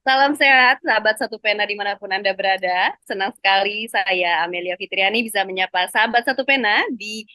Salam sehat, sahabat Satu Pena dimanapun Anda berada. Senang sekali saya Amelia Fitriani bisa menyapa sahabat Satu Pena di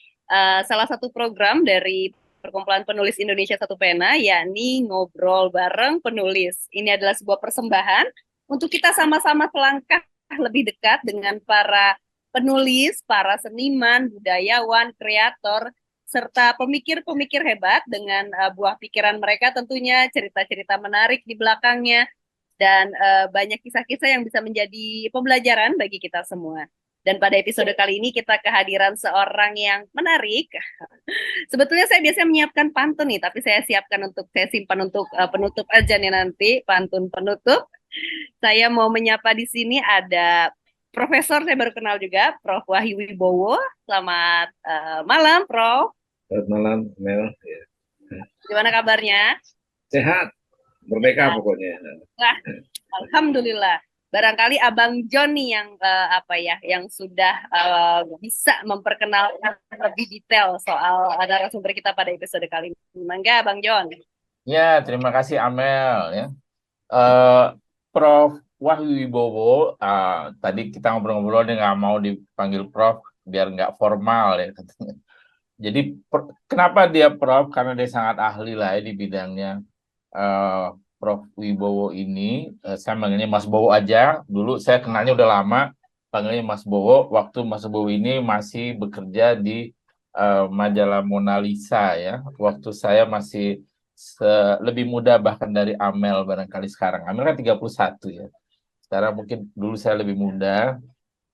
salah satu program dari Perkumpulan Penulis Indonesia Satu Pena, yakni Ngobrol Bareng Penulis. Ini adalah sebuah persembahan untuk kita sama-sama selangkah lebih dekat dengan para penulis, para seniman, budayawan, kreator, serta pemikir-pemikir hebat dengan buah pikiran mereka tentunya cerita-cerita menarik di belakangnya dan banyak kisah-kisah yang bisa menjadi pembelajaran bagi kita semua. Dan pada episode kali ini kita kehadiran seorang yang menarik. Sebetulnya saya biasanya menyiapkan pantun nih, tapi saya simpan untuk penutup aja nih nanti, pantun penutup. Saya mau menyapa di sini ada Profesor, saya baru kenal juga, Prof. Wahyu Wibowo. Selamat malam, Prof. Selamat malam, Mel. Ya. Gimana kabarnya? Sehat, merdeka Sehat. pokoknya. Wah, Alhamdulillah. Barangkali Abang Joni yang apa ya, yang sudah bisa memperkenalkan lebih detail soal narasumber kita pada episode kali ini. Mangga, Bang Jon. Ya, terima kasih Amel ya. Eh, Prof. Wahyu Wibowo, tadi kita ngobrol-ngobrol dia nggak mau dipanggil Prof biar nggak formal ya katanya. Jadi kenapa dia Prof? Karena dia sangat ahli lah ya di bidangnya. Eh, Prof. Wibowo ini, saya manggilnya Mas Bowo aja. Dulu saya kenalnya udah lama, panggilnya Mas Bowo. Waktu Mas Bowo ini masih bekerja di majalah Mona Lisa ya. Waktu saya masih lebih muda bahkan dari Amel barangkali sekarang. Amel kan 31 ya. Sekarang mungkin dulu saya lebih muda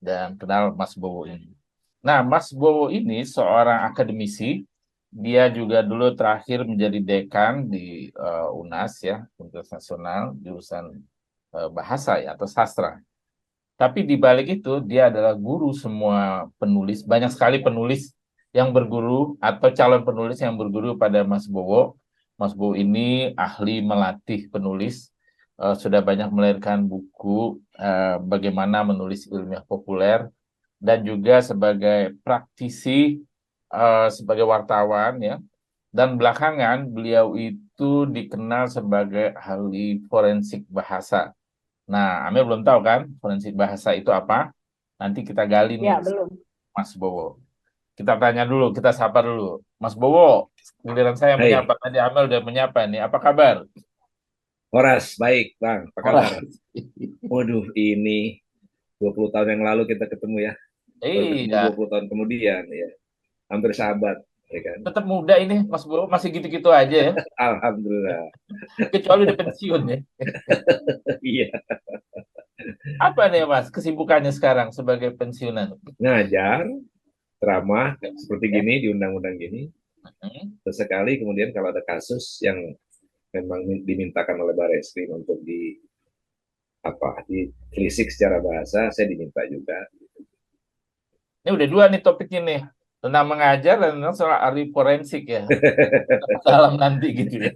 dan kenal Mas Bowo ini. Nah, Mas Bowo ini seorang akademisi. Dia juga dulu terakhir menjadi dekan di UNAS ya, Universitas Nasional, jurusan bahasa ya atau sastra. Tapi di balik itu dia adalah guru semua penulis. Banyak sekali penulis yang berguru atau calon penulis yang berguru pada Mas Bowo. Mas Bowo ini ahli melatih penulis, sudah banyak melahirkan buku bagaimana menulis ilmiah populer dan juga sebagai praktisi, sebagai wartawan ya. Dan belakangan beliau itu dikenal sebagai ahli forensik bahasa. Nah, Amel belum tahu kan forensik bahasa itu apa? Nanti kita gali nih, Ya, belum. Mas Bowo. Kita tanya dulu, kita sapa dulu. Mas Bowo, giliran saya Hai, menyapa. Tadi Amel udah menyapa nih. Apa kabar? Horas, baik, Bang. Apa Wah, kabar? Waduh, ini 20 tahun yang lalu kita ketemu ya. Baru ketemu iya. 20 tahun kemudian ya. Hampir sahabat, ya kan? Tetap muda ini, Mas Bowo. Masih gitu-gitu aja ya. Alhamdulillah. Kecuali udah pensiun ya. Iya, Apa nih, Mas, kesibukannya sekarang sebagai pensiunan? ngajar, ceramah, seperti Ya. gini, di undang-undang gini. Hmm. Sesekali kemudian kalau ada kasus yang memang dimintakan oleh Barreskrim untuk ditelisik secara bahasa, saya diminta juga. Ini udah dua nih topiknya nih. Tentang mengajar dan tentang soal ahli forensik ya. Salam nanti gitu ya.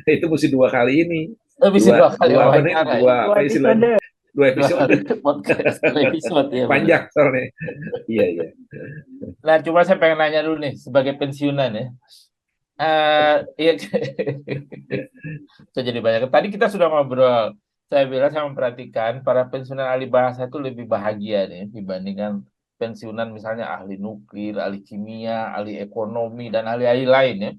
Itu mesti 2 kali ini. Bisa Dua, dua kali dua apa nih? wawancara ya. Dua Dua apa istilahnya? episode. 2 episode. Podcast, dua episode ya benar. Panjang soalnya. Iya, iya. Nah, cuma saya pengen nanya dulu nih sebagai pensiunan ya. Iya, saya jadi banyak. Tadi kita sudah ngobrol. Saya bilang saya memperhatikan para pensiunan ahli bahasa itu lebih bahagia nih dibandingkan pensiunan misalnya ahli nuklir, ahli kimia, ahli ekonomi dan ahli-ahli lain ya.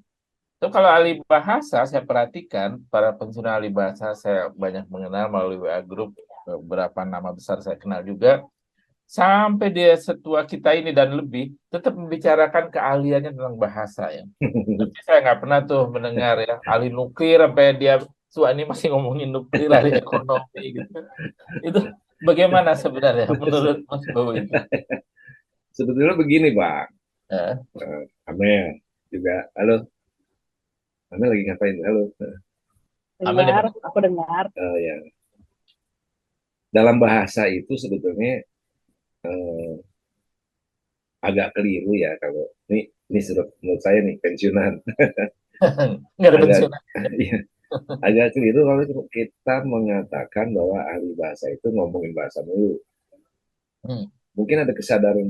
Itu kalau ahli bahasa saya perhatikan para pensiunan ahli bahasa saya banyak mengenal melalui WA Group, beberapa nama besar saya kenal juga. Sampai dia setua kita ini dan lebih tetap membicarakan keahliannya tentang bahasa ya. Tapi saya nggak pernah tuh mendengar ya ahli nuklir sampai dia tua ini masih ngomongin nuklir, ahli ekonomi gitu. Itu bagaimana sebenarnya menurut Mas Bowo itu? Sebetulnya begini, Pak. Eh, Amel juga. Halo, Amel lagi ngapain? Halo. Amel Dengar, aku dengar. Ya. Dalam bahasa itu sebetulnya eh, agak keliru ya kalau ini menurut saya nih pensiunan. nggak ada agak pensiunan. ya, agak keliru kalau kita mengatakan bahwa ahli bahasa itu ngomongin bahasa mulu. Hmm. Mungkin ada kesadaran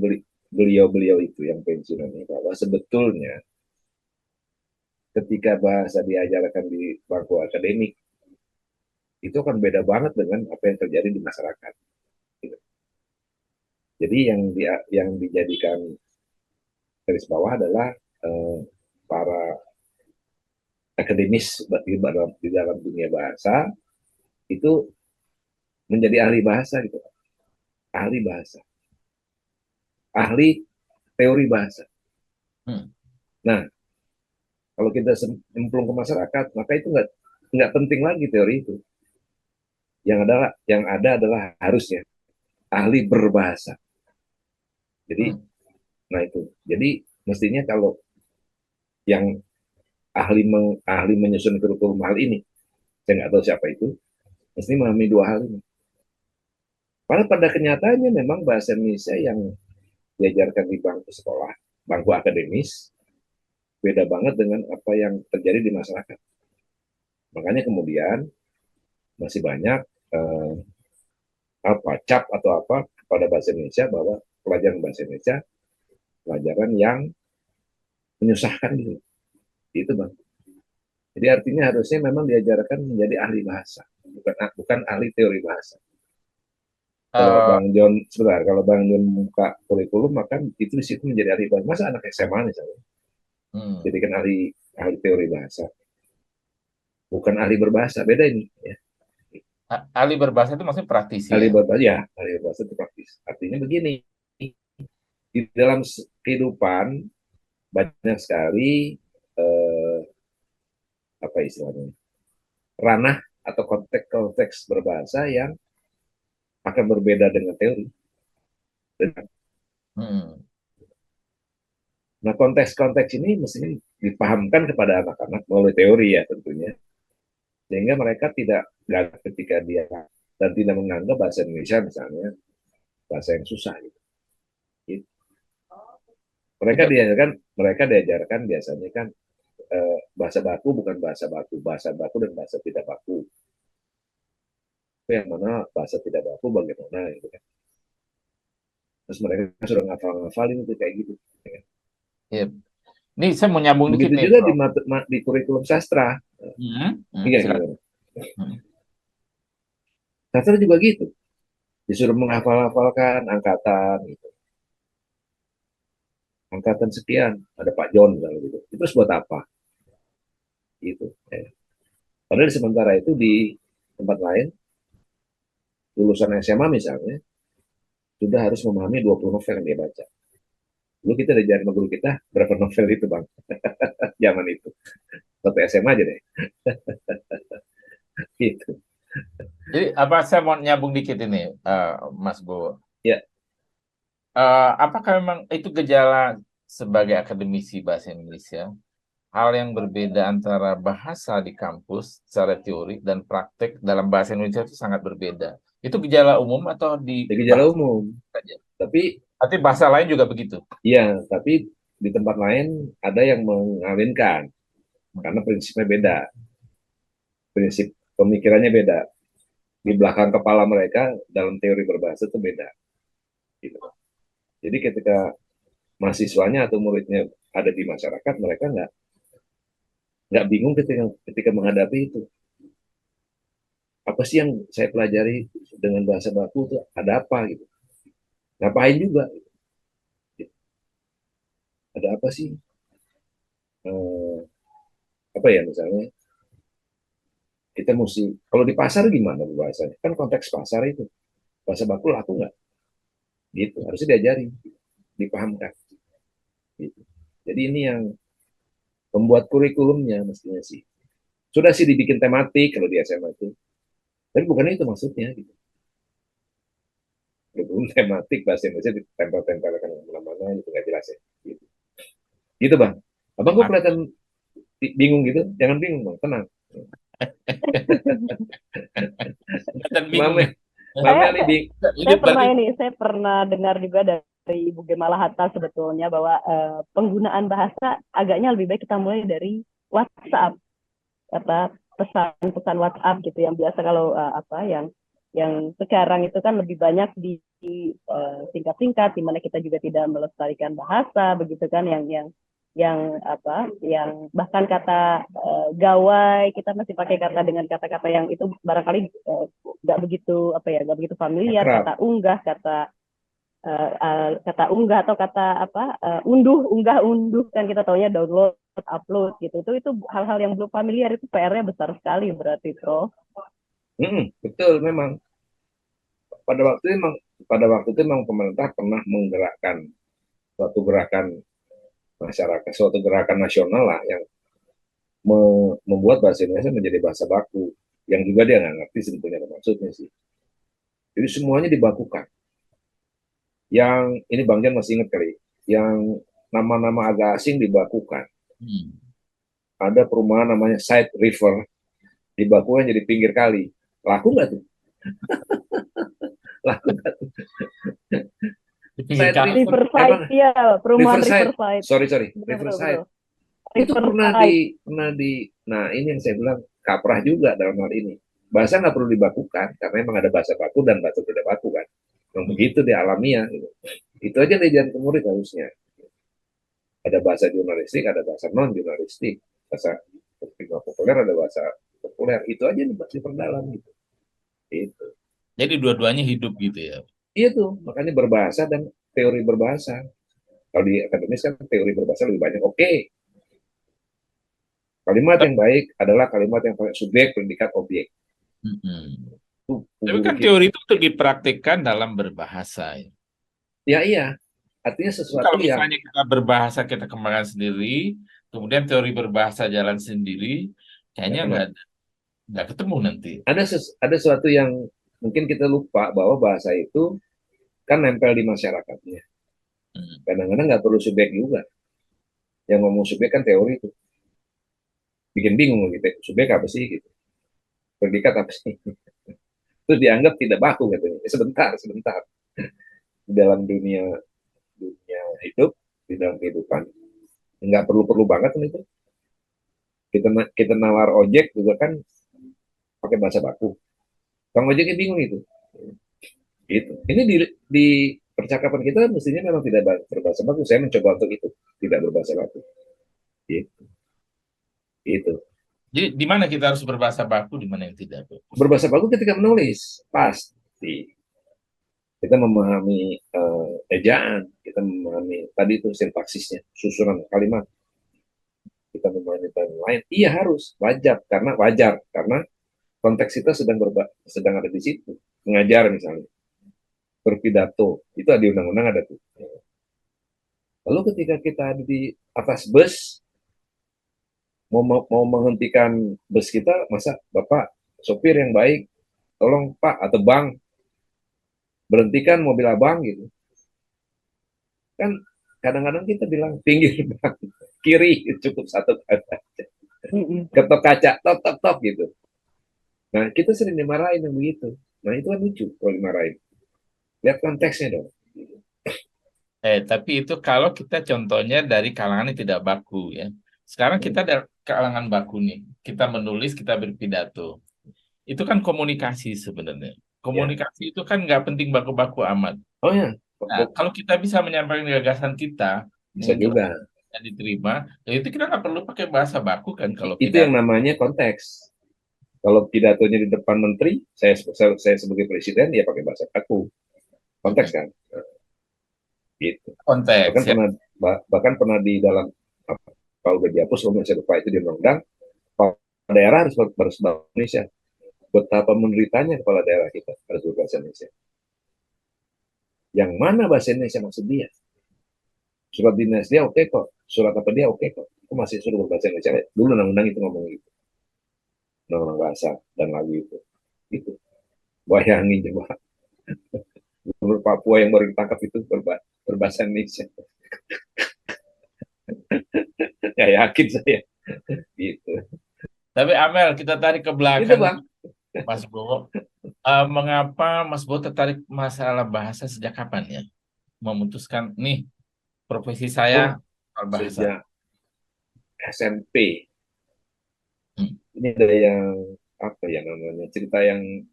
beliau-beliau itu yang pensiunan ini bahwa sebetulnya ketika bahasa diajarkan di bangku akademik itu akan beda banget dengan apa yang terjadi di masyarakat. Gitu. Jadi yang dijadikan garis bawah adalah para akademis di dalam dunia bahasa itu menjadi ahli bahasa gitu, ahli bahasa, ahli teori bahasa. Nah, kalau kita semplung ke masyarakat, maka itu nggak penting lagi teori itu. Yang ada adalah harusnya ahli berbahasa. Jadi, nah itu. Jadi mestinya kalau yang ahli menyusun kurikulum hal ini, saya nggak tahu siapa itu, mesti memahami dua hal ini. Karena pada kenyataannya memang bahasa Indonesia yang diajarkan di bangku sekolah, bangku akademis, beda banget dengan apa yang terjadi di masyarakat. Makanya kemudian masih banyak cap atau apa kepada bahasa Indonesia bahwa pelajaran bahasa Indonesia pelajaran yang menyusahkan gitu. Itu Bang. Jadi artinya harusnya memang diajarkan menjadi ahli bahasa, bukan ahli teori bahasa. Kalau Bang John sebentar, kalau Bang John buka kurikulum maka itu di situ menjadi ahli bahasa. Masa anak SMA misalnya, jadi kan ahli teori bahasa, bukan ahli berbahasa, beda ini. Ya. Ahli berbahasa itu maksudnya praktisi. Ahli berbahasa, ya, ahli berbahasa itu praktis. Artinya begini, di dalam kehidupan banyak sekali apa istilahnya ranah atau konteks berbahasa yang akan berbeda dengan teori. Nah, konteks-konteks ini mestinya dipahamkan kepada anak-anak melalui teori ya tentunya, sehingga mereka tidak ketika dia dan tidak menganggap bahasa Indonesia misalnya bahasa yang susah gitu. Mereka diajarkan biasanya kan bahasa baku bukan bahasa baku dan bahasa tidak baku. Itu yang mana bahasa tidak baku bagaimana gitu kan. Terus mereka sudah ngafalin itu kayak gitu. Yep. Ini saya mau nyambung dikit nih. Begitu juga di kurikulum sastra. Iya. Sastra juga gitu. Disuruh menghafal-hafalkan angkatan gitu. Angkatan sekian, ada Pak John gitu. Itu terus buat apa? Gitu. Ya. Padahal sementara itu di tempat lain, lulusan SMA misalnya, sudah harus memahami 20 novel yang dia baca. Dulu kita diajarin sama guru kita, berapa novel itu Bang? Zaman itu. Satu SMA aja deh. Gitu. Jadi apa saya mau nyambung dikit ini, Mas Bowo. Ya. Apakah memang itu gejala sebagai akademisi bahasa Indonesia, hal yang berbeda antara bahasa di kampus secara teori dan praktek dalam bahasa Indonesia itu sangat berbeda. Itu gejala umum atau di gejala umum saja? Tapi bahasa lain juga begitu. Iya, tapi di tempat lain ada yang mengawinkan karena prinsipnya beda. Prinsip pemikirannya beda. Di belakang kepala mereka dalam teori berbahasa itu beda. Gitu. Jadi ketika mahasiswanya atau muridnya ada di masyarakat, mereka nggak bingung ketika menghadapi itu. Apa sih yang saya pelajari dengan bahasa baku itu ada apa gitu? Ngapain juga? Gitu. Ada apa sih? Apa ya misalnya? Kita mesti kalau di pasar gimana bahasanya? Kan konteks pasar itu bahasa baku laku nggak? Gitu harusnya diajari, dipahamkan. Gitu. Jadi ini yang membuat kurikulumnya mestinya sih. Sudah sih dibikin tematik kalau di SMA itu. Tapi bukan itu maksudnya. Gitu. Kurikulum tematik bahasa Indonesia ditempel-tempelkan kemana-mana itu nggak jelas ya. Gitu. Gitu Bang. Abang kok kelihatan bingung gitu? Jangan bingung Bang, tenang. Saya pernah dengar juga dari Ibu Gemala Hatta sebetulnya bahwa penggunaan bahasa agaknya lebih baik kita mulai dari WhatsApp, kata pesan-pesan WhatsApp gitu yang biasa kalau yang sekarang itu kan lebih banyak di singkat-singkat, di mana kita juga tidak melestarikan bahasa begitu kan yang yang apa, yang bahkan kata gawai kita masih pakai kata dengan kata-kata yang itu barangkali nggak begitu apa ya, nggak begitu familiar. Akrab. Kata unggah, kata unggah atau kata apa, unduh, unggah, unduh, kan kita taunya download, upload gitu. Itu hal-hal yang belum familiar, itu PR-nya besar sekali berarti, Prof. Betul, memang pada waktu itu memang pemerintah pernah menggerakkan suatu gerakan masyarakat, suatu gerakan nasional lah yang membuat bahasa Indonesia menjadi bahasa baku, yang juga dia nggak ngerti sebetulnya apa maksudnya sih. Jadi semuanya dibakukan. Yang ini Bang Jan masih ingat kali, yang nama-nama agak asing dibakukan. Ada perumahan namanya Side River, dibakukan jadi pinggir kali. Laku nggak tuh? Laku nggak tuh? Side River, Riverside, ya, perumahan Riverside. Sorry, Betul, Riverside. betul. Itu pernah di, nah ini yang saya bilang kaprah juga dalam hal ini. Bahasa nggak perlu dibakukan, karena memang ada bahasa baku dan bahasa tidak baku kan. Yang begitu di alamiah. Gitu. Itu aja diajarin ke murid harusnya. Ada bahasa jurnalistik, ada bahasa non-jurnalistik. Bahasa populer, ada bahasa populer. Itu aja diperdalam gitu. Itu. Jadi dua-duanya hidup gitu ya. Iya tuh, makanya berbahasa dan teori berbahasa. Kalau di akademis kan teori berbahasa lebih banyak. Oke. Kalimat yang baik adalah kalimat yang pakai subjek, predikat, objek. Tapi kan teori itu untuk dipraktikkan dalam berbahasa. Ya iya, artinya sesuatu kalau yang misalnya kita berbahasa, kita kembangkan sendiri, kemudian teori berbahasa jalan sendiri, kayaknya nggak ketemu nanti. Ada sesuatu yang mungkin kita lupa bahwa bahasa itu kan nempel di masyarakatnya. Kadang-kadang nggak perlu subjek juga. Yang ngomong subjek kan teori itu. Bikin bingung gitu. Subjek apa sih gitu. Predikat apa sih? Terus dianggap tidak baku katanya. Sebentar. Di dalam dunia hidup, di dalam kehidupan, nggak perlu banget kan itu. Kita nawar ojek juga kan pakai bahasa baku. Kang ojeknya bingung itu. Gitu. Ini di percakapan kita mestinya memang tidak berbahasa baku. Saya mencoba untuk itu, tidak berbahasa baku. Gitu. Itu. Jadi di mana kita harus berbahasa baku, di mana yang tidak? Berbahasa baku ketika menulis, pasti. Kita memahami ejaan, kita memahami tadi itu sintaksisnya, susunan kalimat. Kita memahami yang lain. Iya harus, wajar karena konteks kita sedang ada di situ. Mengajar misalnya, berpidato, itu di undang-undang ada tuh. Lalu ketika kita ada di atas bus, mau menghentikan bus kita, masa Bapak sopir yang baik, tolong Pak atau Bang, berhentikan mobil Abang gitu. Kan kadang-kadang kita bilang pinggir Bang, kiri cukup satu kata. Ketok kaca, top gitu. Nah, kita sering dimarahin yang begitu. Nah, itu kan lucu kalau dimarahin. Lihat konteksnya dong. Tapi itu kalau kita contohnya dari kalangan yang tidak baku ya. Sekarang kita dari kalangan baku nih. Kita menulis, kita berpidato. Itu kan komunikasi sebenarnya. Komunikasi itu kan nggak penting baku-baku amat. Oh ya. Nah, kalau kita bisa menyampaikan gagasan kita, bisa juga dan diterima, ya itu kita nggak perlu pakai bahasa baku kan kalau itu pidato. yang namanya konteks. Kalau pidatonya di depan menteri, saya sebagai presiden ya pakai bahasa baku. Konteks kan. Gitu. Konteks. Bahkan pernah di dalam kalau udah dihapus, kalau saya lupa itu di undang-undang, daerah harus berbahasa Indonesia. Betapa menderitanya kepala daerah kita harus berbahasa Indonesia. Yang mana bahasa Indonesia maksud dia? Surat dinas dia oke kok, surat apa dia oke kok. Itu masih suruh berbahasa Indonesia. Dulu undang-undang itu ngomong gitu. Undang-undang bahasa dan lagu itu. Itu. Bayangin coba. Gubernur Papua yang baru ditangkap itu berbahasa Indonesia. Ya yakin saya. Gitu. Tapi Amel, kita tarik ke belakang. Itu Bang. Mas Bowo. Mengapa Mas Bowo tertarik masalah bahasa sejak kapan ya? Memutuskan, nih, profesi saya bahasa. Sejak SMP. Ini ada yang, apa ya namanya, cerita yang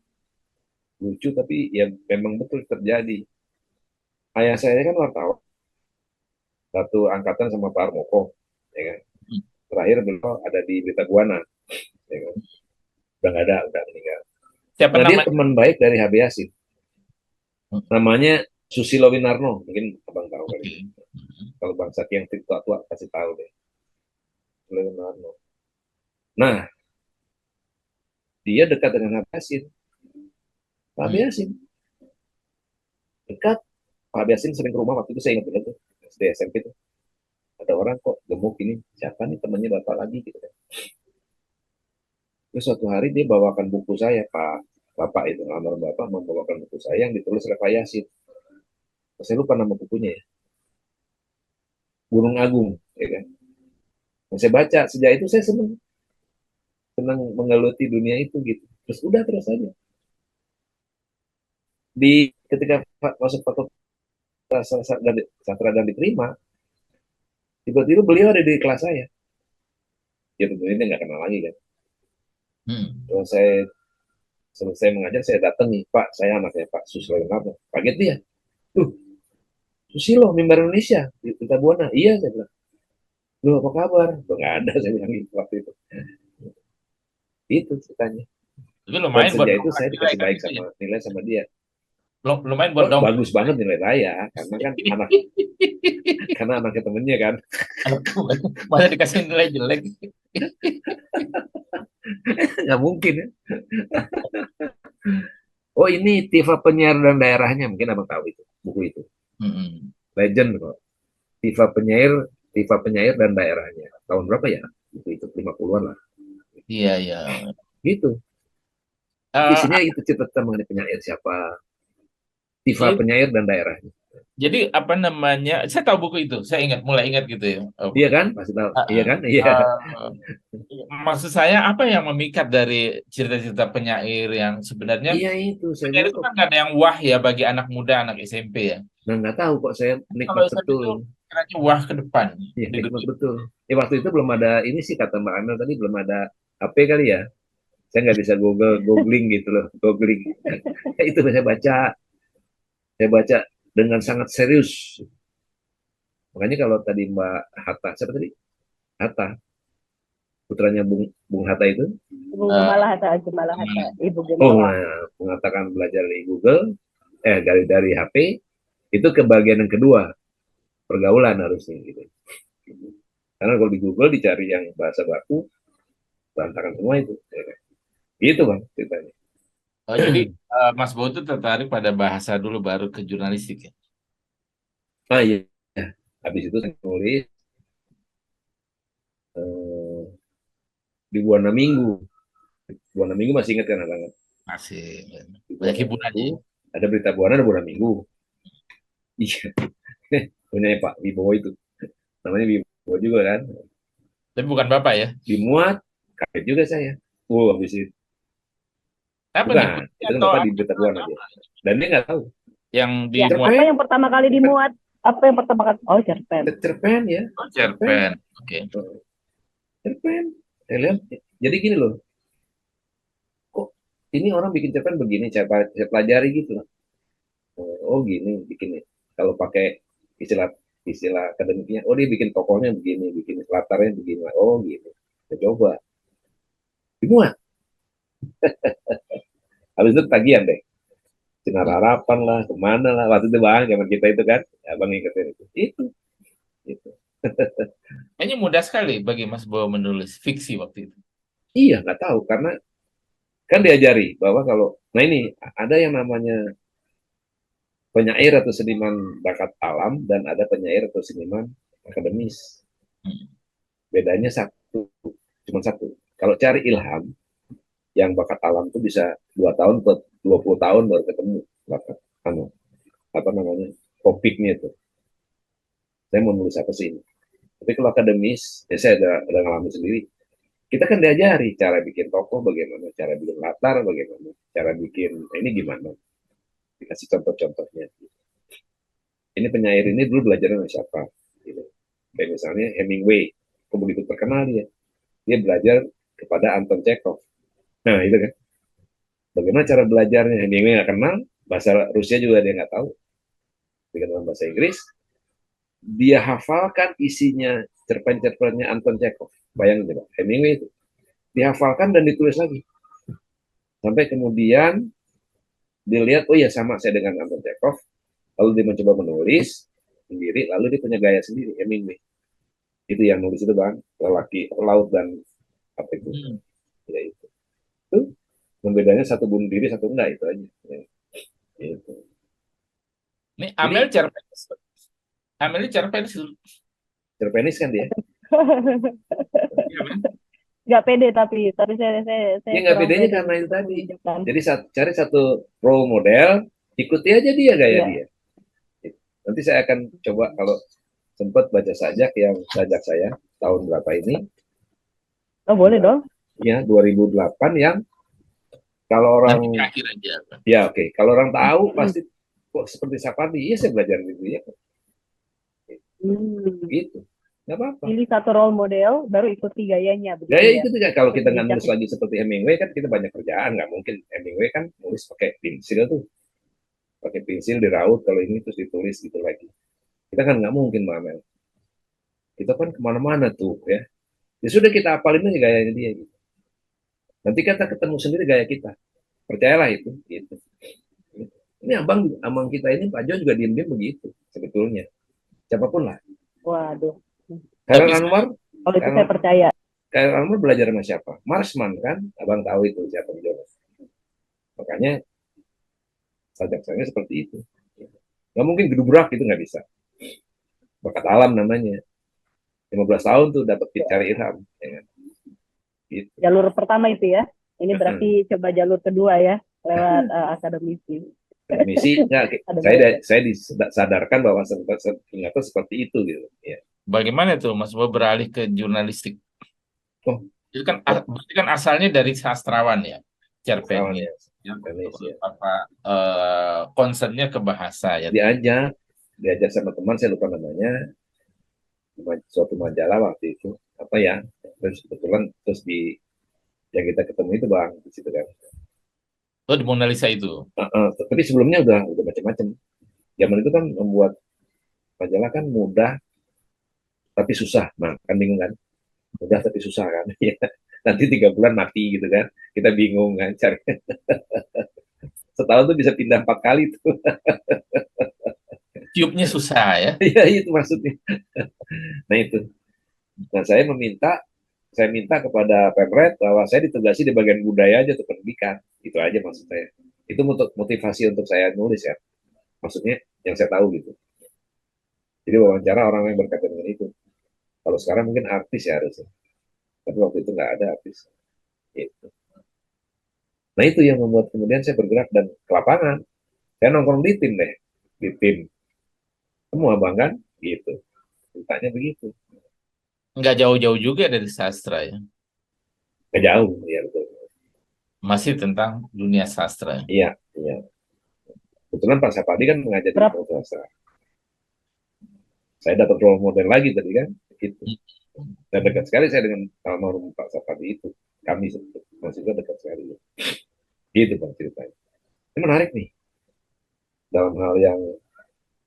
lucu tapi ya memang betul terjadi. Ayah saya kan wartawan. Satu angkatan sama Pak Harmoko. ya kan. Terakhir beliau ada di Berita Buana, ya kan. Udah nggak ada, udah meninggal. Siapa Nah, dia namanya? teman baik dari HB Yasin. Namanya Susilo Winarno, mungkin abang tahu kali. Oke. Kalau Bang Saki yang tua-tua pasti tahu deh. Susilo Winarno. Nah, dia dekat dengan HB Yasin. HB Yasin dekat. HB Yasin sering ke rumah waktu itu, saya ingat betul tuh, SD SMP tuh. Ada orang kok gemuk ini, siapa nih temannya bapak lagi gitu kan. Terus suatu hari dia bawakan buku saya, Bapak itu, almarhum Bapak membawakan buku saya yang ditulis oleh Pak Yasin. Saya lupa nama bukunya ya. Gunung Agung, ya kan. Nah, saya baca, sejak itu saya senang menggeluti dunia itu gitu. Terus udah terus aja. Ketika masuk fakultas sastra dan diterima, tiba-tiba beliau ada di kelas saya. Ya tentunya dia nggak kenal lagi kan. Terus saya selesai mengajar, saya datang nih, Pak, saya anaknya Pak Susilo Winarno. Kaget dia. Susilo, mimbar Indonesia di Berita Buana. Iya, saya bilang. Lu apa kabar? Nggak ada, saya bilang gitu waktu itu. Itu ceritanya. Tapi Dan lumayan buat sejak itu saya nilai dikasih kan baik itu ya. nilai sama dia. Lumayan buat Oh, bagus banget nilai saya, karena kan karena anaknya temennya kan. Masa dikasih nilai jelek. Nggak mungkin ya. Oh, ini Tifa Penyair dan Daerahnya, mungkin abang tahu itu, buku itu. Legend kok. Tifa Penyair dan Daerahnya. Tahun berapa ya? Buku itu 50-an lah. Iya, iya. Gitu. Isinya itu cerita mengenai penyair siapa. Tifa Penyair dan Daerahnya. Jadi apa namanya? Saya tahu buku itu. Saya mulai ingat gitu ya. Iya kan? Pasti tahu. Iya kan? Iya. Maksud saya apa yang memikat dari cerita-cerita penyair yang sebenarnya Iya itu. Saya penyair bilang itu kok. kan nggak ada yang wah ya bagi anak muda, anak SMP ya. Nah, nggak tahu kok saya Kalau nikmat saya itu betul. kiranya wah ke depan. Iya, nikmat betul. Ya waktu itu belum ada ini sih kata Mbak Amel tadi, belum ada HP kali ya. Saya nggak bisa googling gitu loh, googling. Itu saya baca dengan sangat serius. Makanya kalau tadi Mbak Hatta, siapa tadi? Hatta, putranya Bung Hatta itu. Ibu Gemala Hatta, Ibu Oh, Gemala. nah, mengatakan belajar dari Google, dari HP, itu ke bagian yang kedua, pergaulan harusnya gitu. Karena kalau di Google dicari yang bahasa baku, berantakan semua itu. Gitu Bang ceritanya. Oh, jadi Mas Bo itu tertarik pada bahasa dulu baru ke jurnalistik ya? Ah iya, habis itu saya nulis di Buana Minggu. Buana Minggu masih ingat kan abang? Masih. Di Banyak Buana hiburannya. Minggu, ada berita Buana, ada Buana Minggu. Iya, punya Pak Wibowo itu. Namanya Wibowo juga kan. Tapi bukan Bapak ya? Dimuat, kaget juga saya. Habis itu. Apa nih? Bukan, itu kan Atau Bapak di berita Buana dia. Dan dia nggak tahu. yang Ya, dimuat? apa yang pertama kali dimuat? Apa yang pertama kali? Oh, cerpen. Cerpen ya. Oh, cerpen. Oke. Cerpen. Saya lihat, jadi gini loh. Kok ini orang bikin cerpen begini, saya pelajari gitu loh. Oh gini, bikin kalau pakai istilah istilah akademiknya, oh dia bikin tokohnya begini, bikin latarnya begini, oh gitu. Saya coba, dimuat. Habis itu tagihan deh. Sinar Harapan lah, kemana lah, waktu itu bang, zaman kita itu kan, abang ingetin itu. Itu. Kayaknya mudah sekali bagi Mas Bo menulis fiksi waktu itu. Iya, nggak tahu karena kan diajari bahwa kalau, nah ini ada yang namanya penyair atau seniman bakat alam dan ada penyair atau seniman akademis. Bedanya cuma satu. Kalau cari ilham, yang bakat alam itu bisa 2 tahun ke 20 tahun baru ketemu bakat apa namanya topiknya itu. Saya mau nulis apa sih ini? Tapi kalau akademis, ya saya ada ngalamin sendiri. Kita kan diajari cara bikin tokoh bagaimana, cara bikin latar bagaimana, cara bikin ini gimana. Dikasih contoh-contohnya. Ini penyair ini dulu belajar sama siapa? Gitu. Kayak misalnya Hemingway, kok begitu terkenal dia? Dia belajar kepada Anton Chekhov. Nah itu kan. Bagaimana cara belajarnya? Hemingway nggak kenal, bahasa Rusia juga dia nggak tahu. Dengan bahasa Inggris, dia hafalkan isinya cerpen-cerpennya Anton Chekhov. Bayangin coba, Hemingway itu dihafalkan dan ditulis lagi. Sampai kemudian dilihat, oh ya sama saya dengan Anton Chekhov. Lalu dia mencoba menulis sendiri, lalu dia punya gaya sendiri, Hemingway. Itu yang nulis itu Bang, lelaki laut dan apa itu. Ya, itu. Membedanya satu bunuh diri, satu enggak, itu aja. Ya. Itu. Ini Amel cerpenis. Amel ini cerpenis. Cerpenis kan dia? Iya, Men? Nggak pede tapi saya Ya nggak kurang bedanya pede karena itu untuk tadi. menunjukkan. Jadi cari satu role model, ikuti aja dia gaya Iya. dia. Nanti saya akan coba kalau sempat baca sajak saya tahun berapa ini? Oh boleh dong. Ya 2008 yang kalau orang Nanti akhir aja. ya oke, kalau orang tahu pasti kok seperti Sapardi, iya saya belajar gitu ya. Gitu. Nggak apa-apa. Pilih satu role model, baru ikuti gayanya. Begitu Gaya ya. itu juga kalau kita nggak Bijak. nulis lagi seperti Hemingway kan kita banyak kerjaan, nggak mungkin Hemingway kan nulis pakai pensil tuh, pakai pensil diraut kalau ini terus ditulis gitu lagi. Kita kan nggak mungkin Mamel. Kita kan kemana-mana tuh ya. Ya sudah kita apalin aja gayanya dia gitu. Nanti kita ketemu sendiri gaya kita. Percayalah itu. Gitu. Ini abang kita ini Pak Jo juga diem-diem begitu sebetulnya. Siapapun lah. Waduh. Karen Anwar, Kalau itu saya percaya. Karen Anwar belajar sama siapa? Marsman kan? Abang tahu itu siapa Jo. Makanya sajak saya seperti itu. Nggak mungkin gedubrak itu nggak bisa. Bakat alam namanya. 15 tahun tuh dapat cari ilham. Ya kan? Gitu. Jalur pertama itu ya. Ini berarti coba jalur kedua ya, lewat akademisi. Misi, saya disadarkan bahwa ternyata seperti itu gitu. Ya. Bagaimana tuh Mas Bob beralih ke jurnalistik? Oh, itu kan berarti kan asalnya dari sastrawan ya, cerpennya. Ya. Apa concernnya ke bahasa ya? Diajak sama teman, saya lupa namanya, suatu majalah waktu itu apa ya, terus kebetulan terus di yang kita ketemu itu Bang di situ kan. Oh, di Mona Lisa itu. Tapi sebelumnya udah macam-macam. Zaman itu kan membuat majalah kan mudah tapi susah. Nah, kan bingung kan? Mudah tapi susah kan? Nanti 3 bulan mati gitu kan? Kita bingung kan cari. Setahun tuh bisa pindah 4 kali tuh. Tiupnya susah ya? Iya itu maksudnya. Nah itu. Nah saya minta kepada Pemret bahwa saya ditugasi di bagian budaya aja tuh pendidikan. Itu aja maksud saya. Itu untuk motivasi untuk saya nulis ya. Maksudnya yang saya tahu gitu. Jadi wawancara orang yang berkaitan dengan itu. Kalau sekarang mungkin artis ya harusnya. Tapi waktu itu nggak ada artis. Gitu. Nah itu yang membuat kemudian saya bergerak dan ke lapangan. Saya nongkrong di tim deh. Di tim. Semua Bang kan? Gitu. Ceritanya begitu. Nggak jauh-jauh juga dari sastra ya? Nggak jauh, ya betul. Masih tentang dunia sastra. Iya. Kebetulan Pak Sapadi kan mengajar di sastra. Saya dapat role model lagi tadi kan, gitu. Dan dekat sekali saya dengan almarhum Pak Sapadi itu. Kami masih dekat sekali. Gitu Bang ceritanya. Ini menarik nih. Dalam hal yang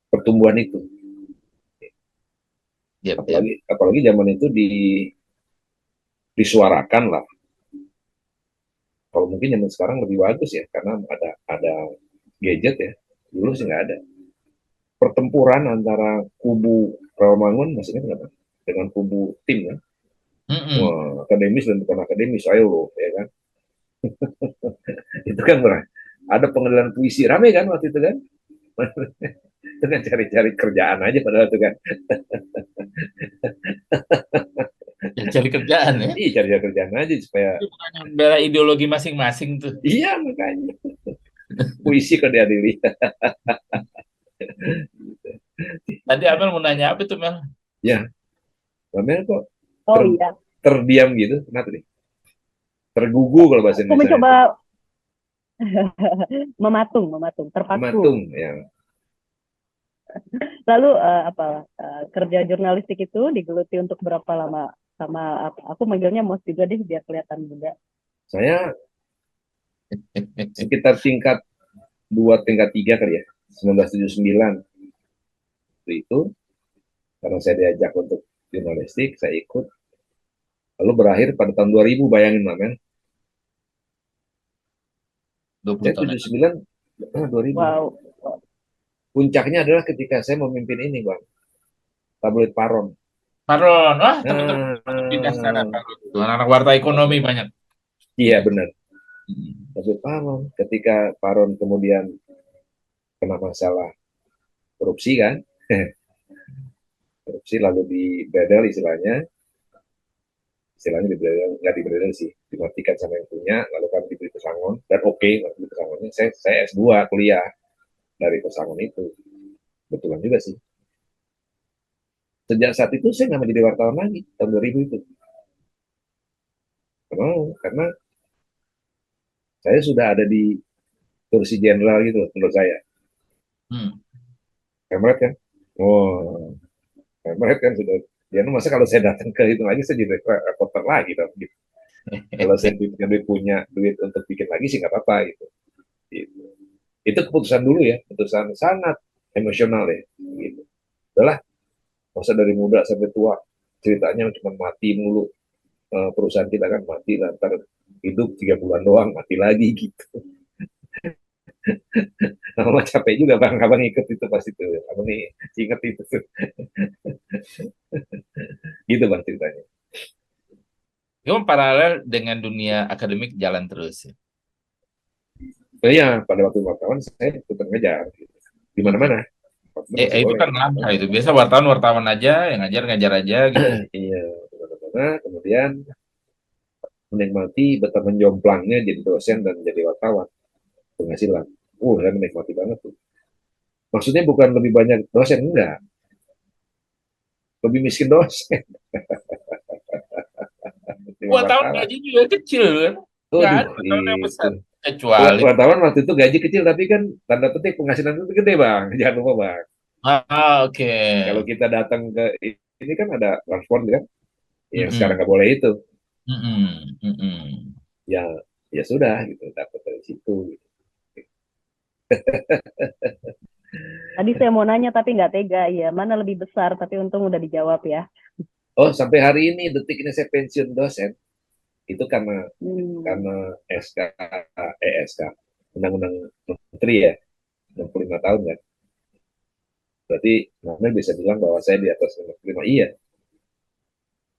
pertumbuhan itu. Apalagi zaman itu disuarakan lah. Kalau mungkin zaman sekarang lebih bagus ya, karena ada gadget ya. Dulu sih nggak ada. Pertempuran antara kubu Rawamangun, maksudnya kenapa? Dengan kubu tim kan. Wah, akademis dan bukan akademis, ayo loh, ya kan. Itu kan ada pengadilan puisi rame kan waktu itu kan. Itu kan cari-cari kerjaan aja padahal itu kan. Cari kerjaan ya? Iya, cari kerjaan aja supaya bela ideologi masing-masing tuh. Iya, makanya. Puisi kok diadili. Tadi Amel mau nanya apa tuh Mel? Ya, Amel kok iya. terdiam gitu, kenapa nih? Tergugu kalau bahasa Indonesia. Aku mencoba mematung, terpaku. Mematung, ya. Lalu kerja jurnalistik itu digeluti untuk berapa lama? Sama aku manggilnya Mos juga deh biar kelihatan muda. Saya sekitar tingkat 2, tingkat 3 kali ya, 1979. Itu karena saya diajak untuk jurnalistik, saya ikut. Lalu berakhir pada tahun 2000, bayangin Mamen. 20 Saya tahun. 79, 2000. Wow. Puncaknya adalah ketika saya memimpin ini, Bang. Tabloid Paron. Paron, wah teman-teman pindah sana Nah, Paron. Tuh, anak-anak warta ekonomi banyak. iya benar. Hmm. Tabloid Paron. Ketika Paron kemudian kena masalah korupsi kan, korupsi lalu dibredel istilahnya dibredel, nggak dibredel sih, dimatikan sama yang punya, lalu kan diberi pesangon, dan oke, diberi pesangonnya, saya S2 kuliah dari pesangon itu, betulan juga sih. Sejak saat itu saya nggak mau jadi wartawan lagi, tahun 2000 itu. Karena saya sudah ada di kursi jenderal gitu menurut saya. Hmm. Pemret kan, oh Pemret kan sudah, ya masa kalau saya datang ke itu lagi saya jadi reporter lagi dong, gitu. Kalau saya punya duit untuk bikin lagi sih nggak apa-apa gitu. Gitu. Itu keputusan dulu ya, keputusan sangat emosional ya. Gitu. Udahlah, masa dari muda sampai tua ceritanya cuma mati mulu. Perusahaan kita kan mati, ntar hidup 3 bulan doang, mati lagi gitu. Lama capek juga bang, abang ikut itu pas itu, abang nih inget itu, gitu bang ceritanya. Itu paralel dengan dunia akademik jalan terus ya. Oh iya, pada waktu wartawan saya tetap ngejar, gitu. Di mana-mana. Itu kan langka itu. Biasa wartawan aja, yang ngajar aja gitu. Iya, di mana-mana. Kemudian menikmati betapa menjomplangnya jadi dosen dan jadi wartawan, penghasilan. Saya menikmati banget tuh. Maksudnya bukan lebih banyak dosen, enggak. Lebih miskin dosen. Wartawan gaji juga kecil kan. Nggak ada wartawan yang besar. Kecuali. Wartawan waktu itu gaji kecil, tapi kan tanda petik penghasilan itu gede bang. Jangan lupa bang. Oke. Kalau kita datang ke ini kan ada transport kan, yang sekarang nggak boleh itu. Ya, ya sudah gitu, dapat dari situ. Gitu. Tadi saya mau nanya tapi nggak tega, ya mana lebih besar, tapi untung udah dijawab ya. Oh, sampai hari ini, detik ini saya pensiun dosen, itu karena SK, Undang-Undang Menteri ya, 65 tahun kan. Berarti namanya bisa bilang bahwa saya di atas 65, iya.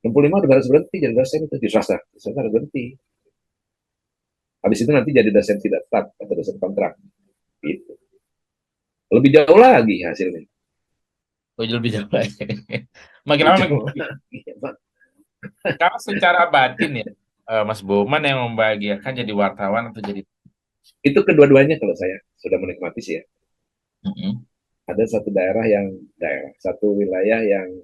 65 udah harus berhenti jadi dosen itu di swasta, harus berhenti. Habis itu nanti jadi dosen tidak tetap atau dosen kontrak, gitu. Lebih jauh lagi hasilnya. Lebih jauh lagi. Makin lama makin. Kalau secara batin ya, Mas Boman yang membahagiakan jadi wartawan atau jadi? Itu kedua-duanya kalau saya sudah menikmati sih ya. Ada satu wilayah yang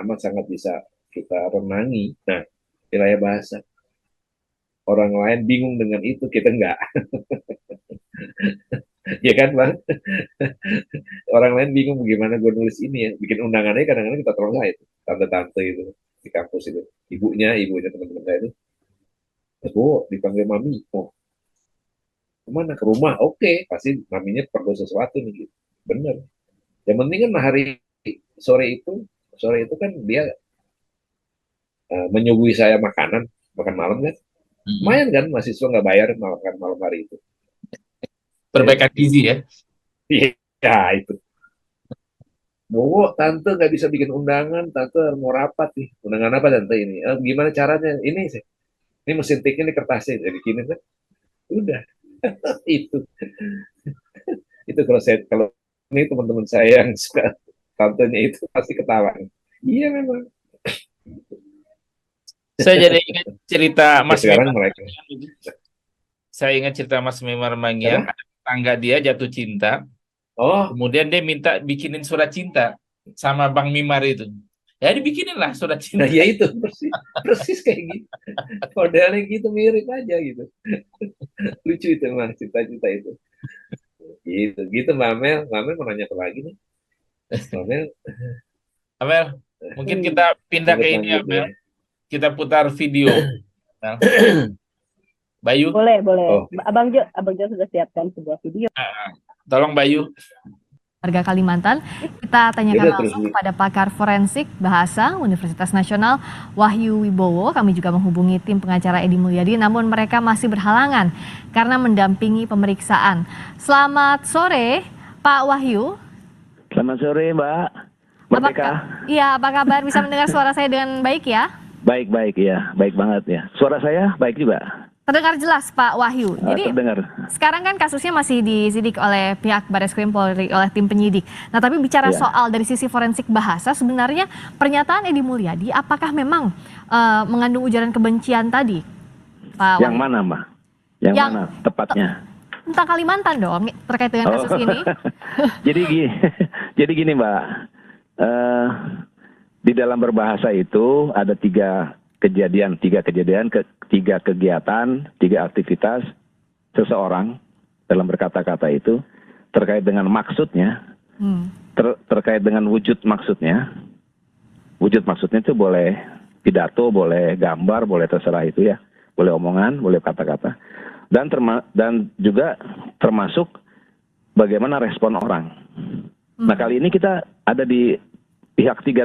amat sangat bisa kita renangi. Nah, wilayah bahasa. Orang lain bingung dengan itu, kita enggak. Ya kan, Bang? Orang lain bingung bagaimana gue nulis ini ya. Bikin undangannya kadang-kadang kita tolong lah itu. Tante-tante itu di kampus itu. Ibunya teman-teman saya itu. Bu, dipanggil Mami. Oh, kemana? Ke rumah. Oke, pasti Maminya perlu sesuatu nih. Gitu. Bener. Yang penting kan sore itu kan dia menyuguhi saya makan malam kan. Lumayan kan, mahasiswa nggak bayar makan malam hari itu. Perbaikan gizi ya. Iya, itu. Tante nggak bisa bikin undangan, tante mau rapat nih. Undangan apa tante ini? Gimana caranya? Ini mesin tiknya, ini kertasnya, jadi bikinin kan. Udah, itu. Itu kalau ini teman-teman saya yang suka tantenya itu pasti ketawa. Iya memang. Saya jadi ingat cerita Mas sekarang Memar. mereka. Saya ingat cerita Mas Memar Mangyang, tangga dia jatuh cinta. Kemudian dia minta bikinin surat cinta sama Bang Mimar itu. Ya dibikinin lah surat cinta. Nah, ya itu persis kayak gitu. Modelnya gitu, mirip aja gitu. Lucu itu mah cita-cita itu. Gitu Mbak Amel. Mbak Amel mau nanya apa lagi nih? Amel, mungkin kita pindah ke ini Amel. Kita putar video. Bayu. Boleh. Abang Jo sudah siapkan sebuah video. Tolong Bayu. warga Kalimantan. Kita tanyakan Yaudah, terus langsung kepada pakar forensik bahasa Universitas Nasional Wahyu Wibowo. Kami juga menghubungi tim pengacara Edi Mulyadi, namun mereka masih berhalangan karena mendampingi pemeriksaan. Selamat sore, Pak Wahyu. Selamat sore, Mbak Merdeka. Iya, apa kabar? Bisa mendengar suara saya dengan baik ya? Baik ya, baik banget ya. Suara saya baik juga. Terdengar jelas, Pak Wahyu. Jadi terdengar. sekarang kan kasusnya masih disidik oleh pihak Barreskrim Polri, oleh tim penyidik. Nah, tapi bicara soal dari sisi forensik bahasa, sebenarnya pernyataan Edi Mulyadi apakah memang mengandung ujaran kebencian tadi, Pak Wahyu? Yang mana, Mbak? Yang mana tepatnya? Tentang Kalimantan dong, terkait dengan kasus ini. Jadi gini, Mbak. Di dalam berbahasa itu ada tiga kegiatan, tiga aktivitas seseorang dalam berkata-kata itu terkait dengan maksudnya, terkait dengan wujud maksudnya. Wujud maksudnya itu boleh pidato, boleh gambar, boleh terserah itu ya, boleh omongan, boleh kata-kata, dan juga termasuk bagaimana respon orang. Nah, kali ini kita ada di pihak tiga,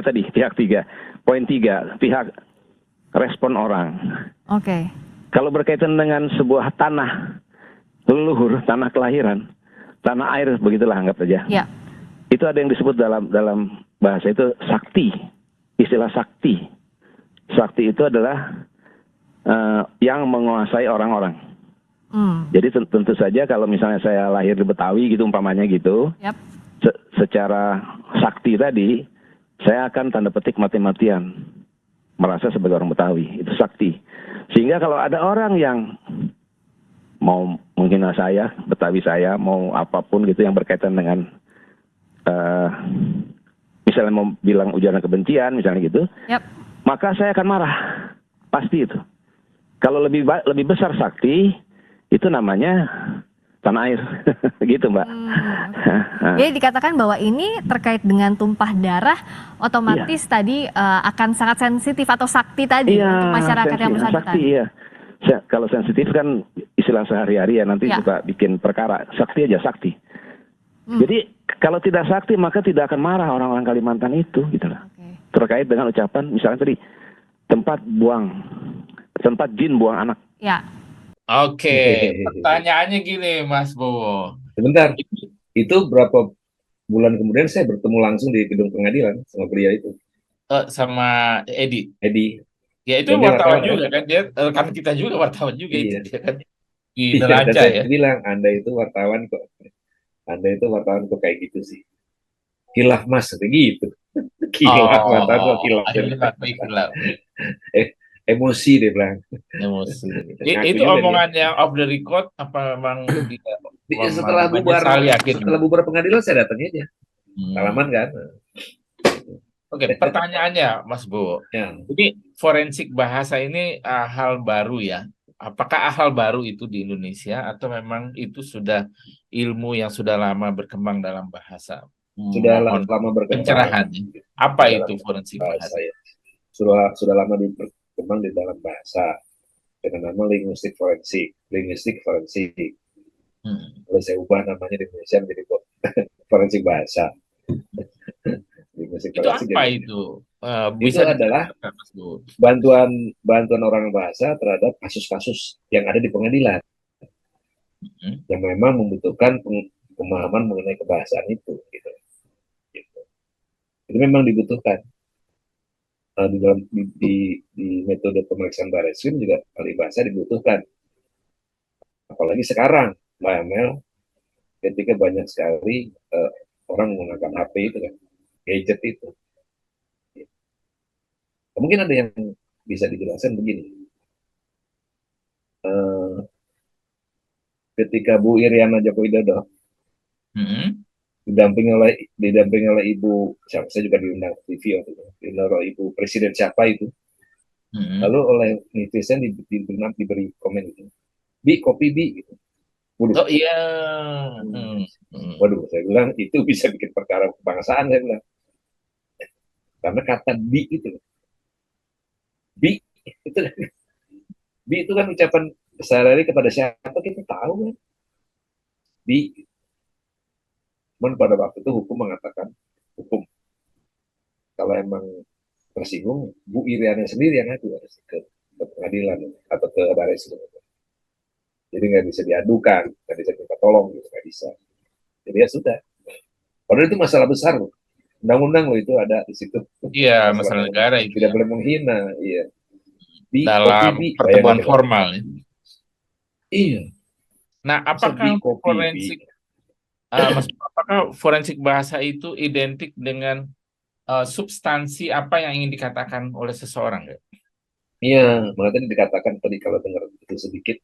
poin 3, pihak respon orang. Oke. Kalau berkaitan dengan sebuah tanah leluhur, tanah kelahiran, tanah air, begitulah anggap saja. Ya. Itu ada yang disebut dalam bahasa itu sakti, istilah sakti. Sakti itu adalah yang menguasai orang-orang. Jadi tentu saja kalau misalnya saya lahir di Betawi gitu umpamanya gitu, secara sakti tadi, saya akan tanda petik mati-matian merasa sebagai orang Betawi, itu sakti. Sehingga kalau ada orang yang mau menghina saya, Betawi saya, mau apapun gitu yang berkaitan dengan misalnya mau bilang ujaran kebencian misalnya gitu, maka saya akan marah, pasti itu. Kalau lebih besar sakti, itu namanya tanah air, gitu Mbak. Jadi dikatakan bahwa ini terkait dengan tumpah darah, otomatis tadi akan sangat sensitif atau sakti tadi untuk masyarakat yang bersangkutan. Sakti, iya. Kalau sensitif kan istilah sehari-hari ya, nanti suka bikin perkara. Sakti aja, sakti. Jadi kalau tidak sakti maka tidak akan marah orang-orang Kalimantan itu, gitu lah. Terkait dengan ucapan, misalnya tadi tempat jin buang anak. Ya. Oke, pertanyaannya gini, Mas Bowo. Sebentar, itu berapa bulan kemudian saya bertemu langsung di gedung pengadilan sama beliau itu. Sama Edi. Ya itu Dan wartawan juga kan, dia kan kita juga wartawan juga itu dia kan. Di Neraca ya. Saya bilang, Anda itu wartawan kok kayak gitu sih. Kilaf Mas, begitu. Kilaf, mantap kilaf. Emosi dia bilang. Emosi. Itu omongan yang off the record apa memang setelah bubar pengadilan saya datang aja. Salaman kan. Oke, pertanyaannya Mas Bowo. Ini forensik bahasa ini hal baru ya. Apakah hal baru itu di Indonesia atau memang itu sudah ilmu yang sudah lama berkembang dalam bahasa? Sudah lama berkembang. Pencerahannya. Apa itu forensik bahasa? Sudah lama berkembang di dalam bahasa dengan nama linguistik forensik. Kalau saya ubah namanya di Indonesia menjadi forensik bahasa. Itu apa itu? Itu adalah bantuan orang bahasa terhadap kasus-kasus yang ada di pengadilan yang memang membutuhkan pemahaman mengenai kebahasaan itu. Gitu. Itu memang dibutuhkan. Di metode pemeriksaan Barreskrim juga ahli bahasa dibutuhkan. Apalagi sekarang, Mbak Amel, ketika banyak sekali orang menggunakan HP itu kan, gadget itu. Mungkin ada yang bisa dijelaskan begini. Ketika Bu Iriana Joko Widodo didampingi oleh Ibu, saya juga diundang TV waktu itu, oleh Ibu Presiden siapa itu, lalu oleh netizen diberi komen itu, Bi kopi Bi gitu. Oh iya. Waduh, saya bilang itu bisa bikin perkara kebangsaan, saya bilang. Karena kata Bi itu kan ucapan sehari-hari kepada siapa kita tahu kan. Bi. Cuman pada waktu itu hukum mengatakan, hukum kalau emang tersinggung, Bu Iriana sendiri yang ngadu harus ke pengadilan atau ke baris. Jadi nggak bisa diadukan, nggak bisa minta tolong, gitu, nggak bisa. Jadi ya sudah. Padahal itu masalah besar loh. Undang-undang loh itu ada di situ. Iya, masalah negara itu tidak ya. boleh menghina, iya. Di Dalam OPB, pertemuan formal. Ya. Iya. Nah, apakah forensik, apakah forensik bahasa itu identik dengan substansi apa yang ingin dikatakan oleh seseorang? Ya? Iya, makanya dikatakan tadi kalau dengar itu sedikit,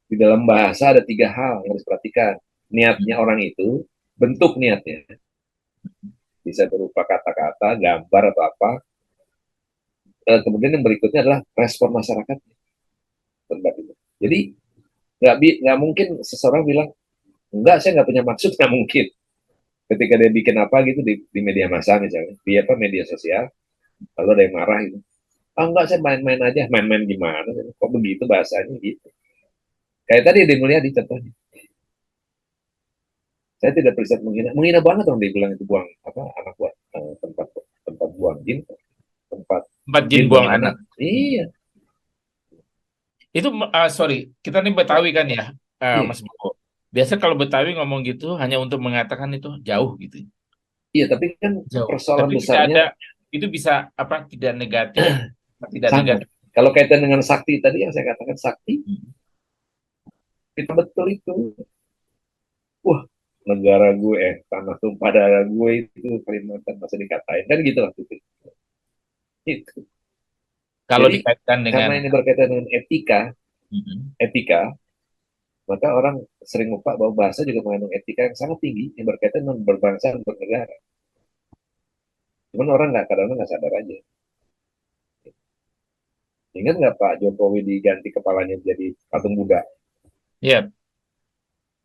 di dalam bahasa ada 3 hal yang harus perhatikan. Niatnya orang itu, bentuk niatnya. Bisa berupa kata-kata, gambar, atau apa. Kemudian yang berikutnya adalah respon masyarakat. Jadi, nggak mungkin seseorang bilang, enggak, saya nggak punya maksud, nggak mungkin. Ketika dia bikin apa gitu di media massa misalnya, di apa media sosial, lalu ada yang marah gitu. Ah, enggak, saya main-main aja. Main-main gimana? Kok begitu bahasanya gitu. Kayak tadi di Mulyadi contohnya. Saya tidak bisa menghina banget dong dia bilang itu buang apa anak buat tempat buang jin, tempat jin buang anak. Iya. Itu sorry, kita nih Betawi kan ya, Mas Bowo. Biasa kalau Betawi ngomong gitu hanya untuk mengatakan itu jauh gitu. Iya, tapi kan jauh. persoalan tapi besarnya itu bisa apa tidak negatif, tidak sama. negatif. Kalau kaitan dengan sakti tadi yang saya katakan sakti, kita betul itu. Wah, negara gue, tanah tumpah darah gue itu Kalimantan masa dikatain kan gitu waktu itu. Itu. Kalau Jadi, dikaitkan dengan karena ini berkaitan dengan etika, maka orang sering lupa bahwa bahasa juga mengandung etika yang sangat tinggi yang berkaitan dengan berbangsa dan bernegara. Cuman orang kadang-kadang nggak sadar aja. Ingat nggak Pak Jokowi diganti kepalanya jadi patung Buddha? Iya.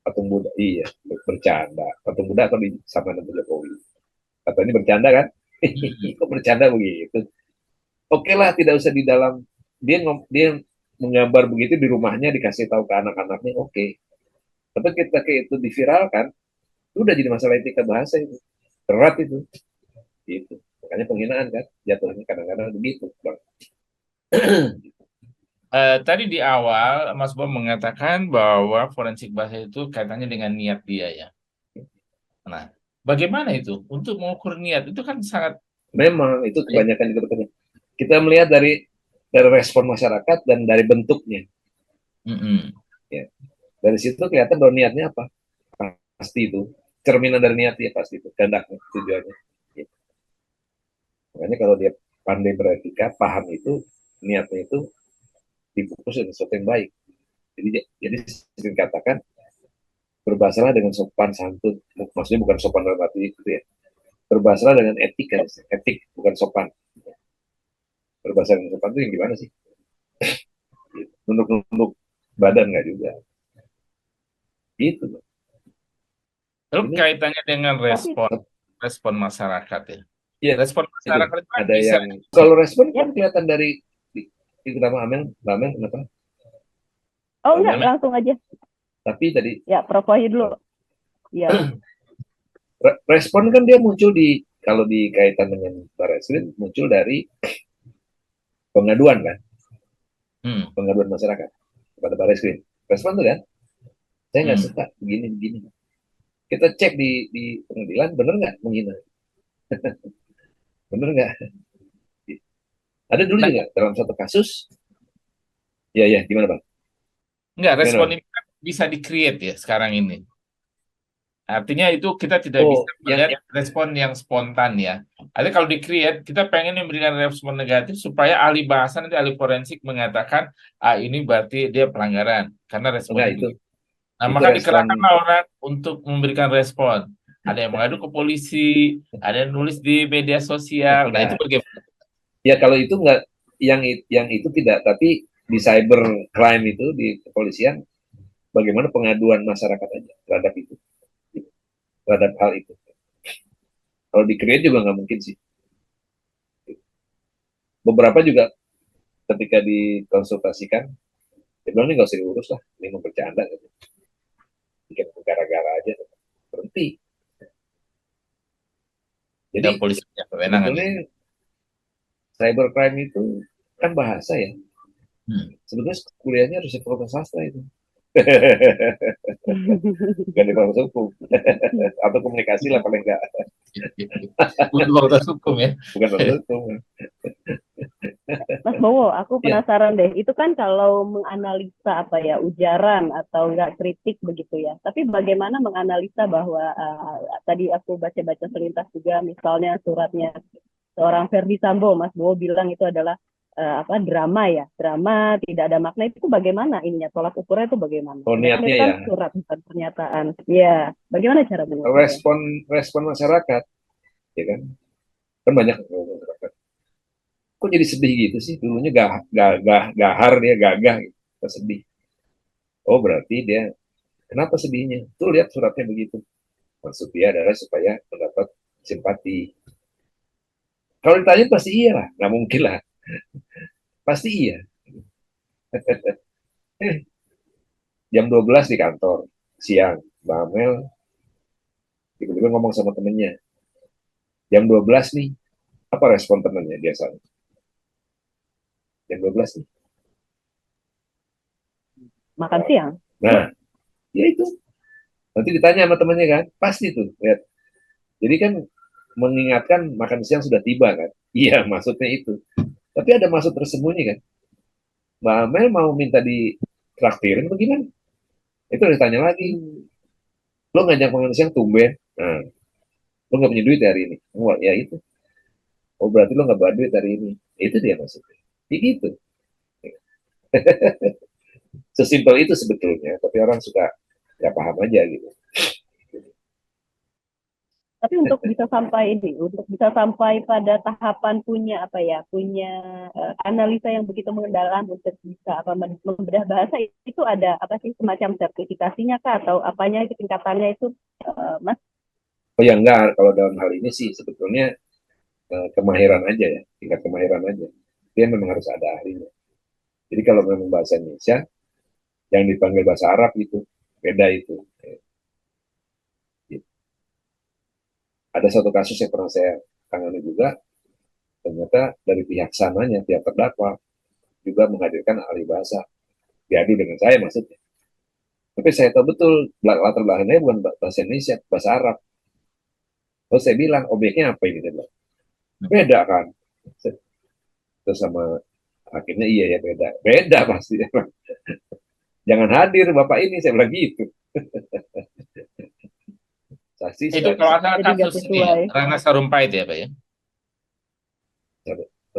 Patung Buddha, iya, bercanda. Patung Buddha atau sama dengan Jokowi? Katanya bercanda kan? Kok bercanda begitu? Oke lah, tidak usah di dalam dia menggambar begitu di rumahnya dikasih tahu ke anak-anaknya, oke. Tapi ketika itu diviralkan, itu udah jadi masalah etika bahasa itu. Berat itu. Gitu. Makanya penghinaan kan jatuhnya kadang-kadang begitu, Bang. Tadi di awal Mas Bowo mengatakan bahwa forensik bahasa itu kaitannya dengan niat dia ya. Nah, bagaimana itu untuk mengukur niat itu kan sangat memang itu kebanyakan kita melihat dari respon masyarakat dan dari bentuknya. Ya. Dari situ kelihatan bahwa niatnya apa, pasti itu cerminan dari niatnya pasti itu kehendaknya tujuannya. Ya. Makanya kalau dia pandai beretika, paham itu niatnya itu dibungkus dengan sesuatu yang baik. Jadi sering katakan berbahasalah dengan sopan santun, maksudnya bukan sopan dalam arti itu ya, berbahasalah dengan etika, etik bukan sopan. Berbahasa dengan sopan itu yang gimana sih? Nunduk-nunduk badan nggak juga. Gitu. Lalu kaitannya dengan respon masyarakat ya. Ya, respon masyarakat itu ada bisa. Yang kalau respon kan kelihatan dari itu nama Amel kenapa? Oh enggak, langsung aja. Tapi tadi ya Prof Wahyu dulu. Ya. Respon kan dia muncul kalau dikaitan dengan Barreskrim muncul dari pengaduan kan. Pengaduan masyarakat kepada Barreskrim. Respon tuh kan, saya nggak suka begini. Kita cek di pengadilan, bener nggak menghina? Bener nggak? Ada dulu juga dalam satu kasus. Ya, gimana Bang? Enggak, respon ini kan bisa di-create ya sekarang ini. Artinya itu kita tidak bisa melihat respon yang spontan ya. Artinya kalau di-create, kita pengen memberikan respon negatif supaya ahli bahasa nanti ahli forensik mengatakan, ini berarti dia pelanggaran. Karena respon itu. Nah, maka dikerahkanlah orang untuk memberikan respon. Ada yang mengadu ke polisi, ada yang nulis di media sosial. Nah, itu bagaimana? Ya, kalau itu enggak, yang itu tidak, tapi di cyber crime itu, di kepolisian, bagaimana pengaduan masyarakat aja terhadap itu. Terhadap hal itu. Kalau di-create juga nggak mungkin sih. Beberapa juga ketika dikonsultasikan, dia bilang ini nggak usah diurus lah, ini mau bercanda gitu. Bikin gara-gara aja, berhenti. Jadi polisi punya kewenangan. sebetulnya cybercrime itu kan bahasa ya. Sebetulnya kuliahnya harus di fakultas sastra itu. Bukan di fakultas hukum. Atau komunikasi lah paling enggak. Bukan fakultas hukum ya. Bukan fakultas hukum. Mas Bowo, aku Iya. penasaran deh. Itu kan kalau menganalisa apa ya, ujaran atau enggak kritik begitu ya. Tapi bagaimana menganalisa bahwa tadi aku baca-baca selintas juga, misalnya suratnya seorang Ferdy Sambo, Mas Bowo bilang itu adalah drama ya, drama tidak ada makna, itu bagaimana ininya, tolak ukurnya itu bagaimana? Oh, niatnya itu kan ya. surat bukan pernyataan. Ya, bagaimana cara mengukurnya? Respon masyarakat, ya kan? Kan banyak masyarakat. Kok jadi sedih gitu sih? Dulunya gahar dia, gagah gitu. Kok sedih? Oh, berarti dia kenapa sedihnya? Tuh lihat suratnya begitu. Maksud dia adalah supaya mendapat simpati. Kalau ditanya pasti iya lah, nggak mungkin lah. Pasti iya. Jam 12 di kantor, siang, Mbak Amel tiba-tiba ngomong sama temennya. Jam 12 nih, apa respon temennya biasanya? Jam 12 nih. Makan siang. Nah, ya itu. Nanti ditanya sama temennya kan, pasti tuh, lihat. Jadi kan mengingatkan makan siang sudah tiba kan. Iya, maksudnya itu. Tapi ada maksud tersembunyi kan. Mbak Amel mau minta di traktirin bagaimana? Itu ditanya lagi. Lo ngajak makan siang tumben. Nah, lo nggak punya duit hari ini. Wah, ya itu. Oh, berarti lo nggak bawa duit hari ini. Itu dia maksudnya. Ya gitu. Sesimpel itu sebetulnya. Tapi orang suka nggak paham aja gitu. Tapi untuk bisa sampai pada tahapan punya analisa yang begitu mendalam untuk bisa membedah bahasa, itu ada apa sih, semacam sertifikasinya kah atau apanya tingkatannya itu, Mas? Oh ya enggak, kalau dalam hal ini sih sebetulnya kemahiran aja ya, tingkat kemahiran aja. Dia memang harus ada ahlinya. Jadi kalau memang bahasa Indonesia, yang dipanggil bahasa Arab itu, beda itu. Ada satu kasus yang pernah saya tangani juga, ternyata dari pihak sananya, pihak terdakwa, juga menghadirkan ahli bahasa. Diadu dengan saya maksudnya. Tapi saya tahu betul, latar belakangnya bukan bahasa Indonesia, bahasa Arab. Terus saya bilang, objeknya apa ini? Beda kan? Terus sama hakimnya, iya ya beda. Beda pasti. Jangan hadir Bapak ini, saya bilang gitu. Saksi Itu kalau ada kasus ini ya, Ratna Sarumpait ya Pak ya?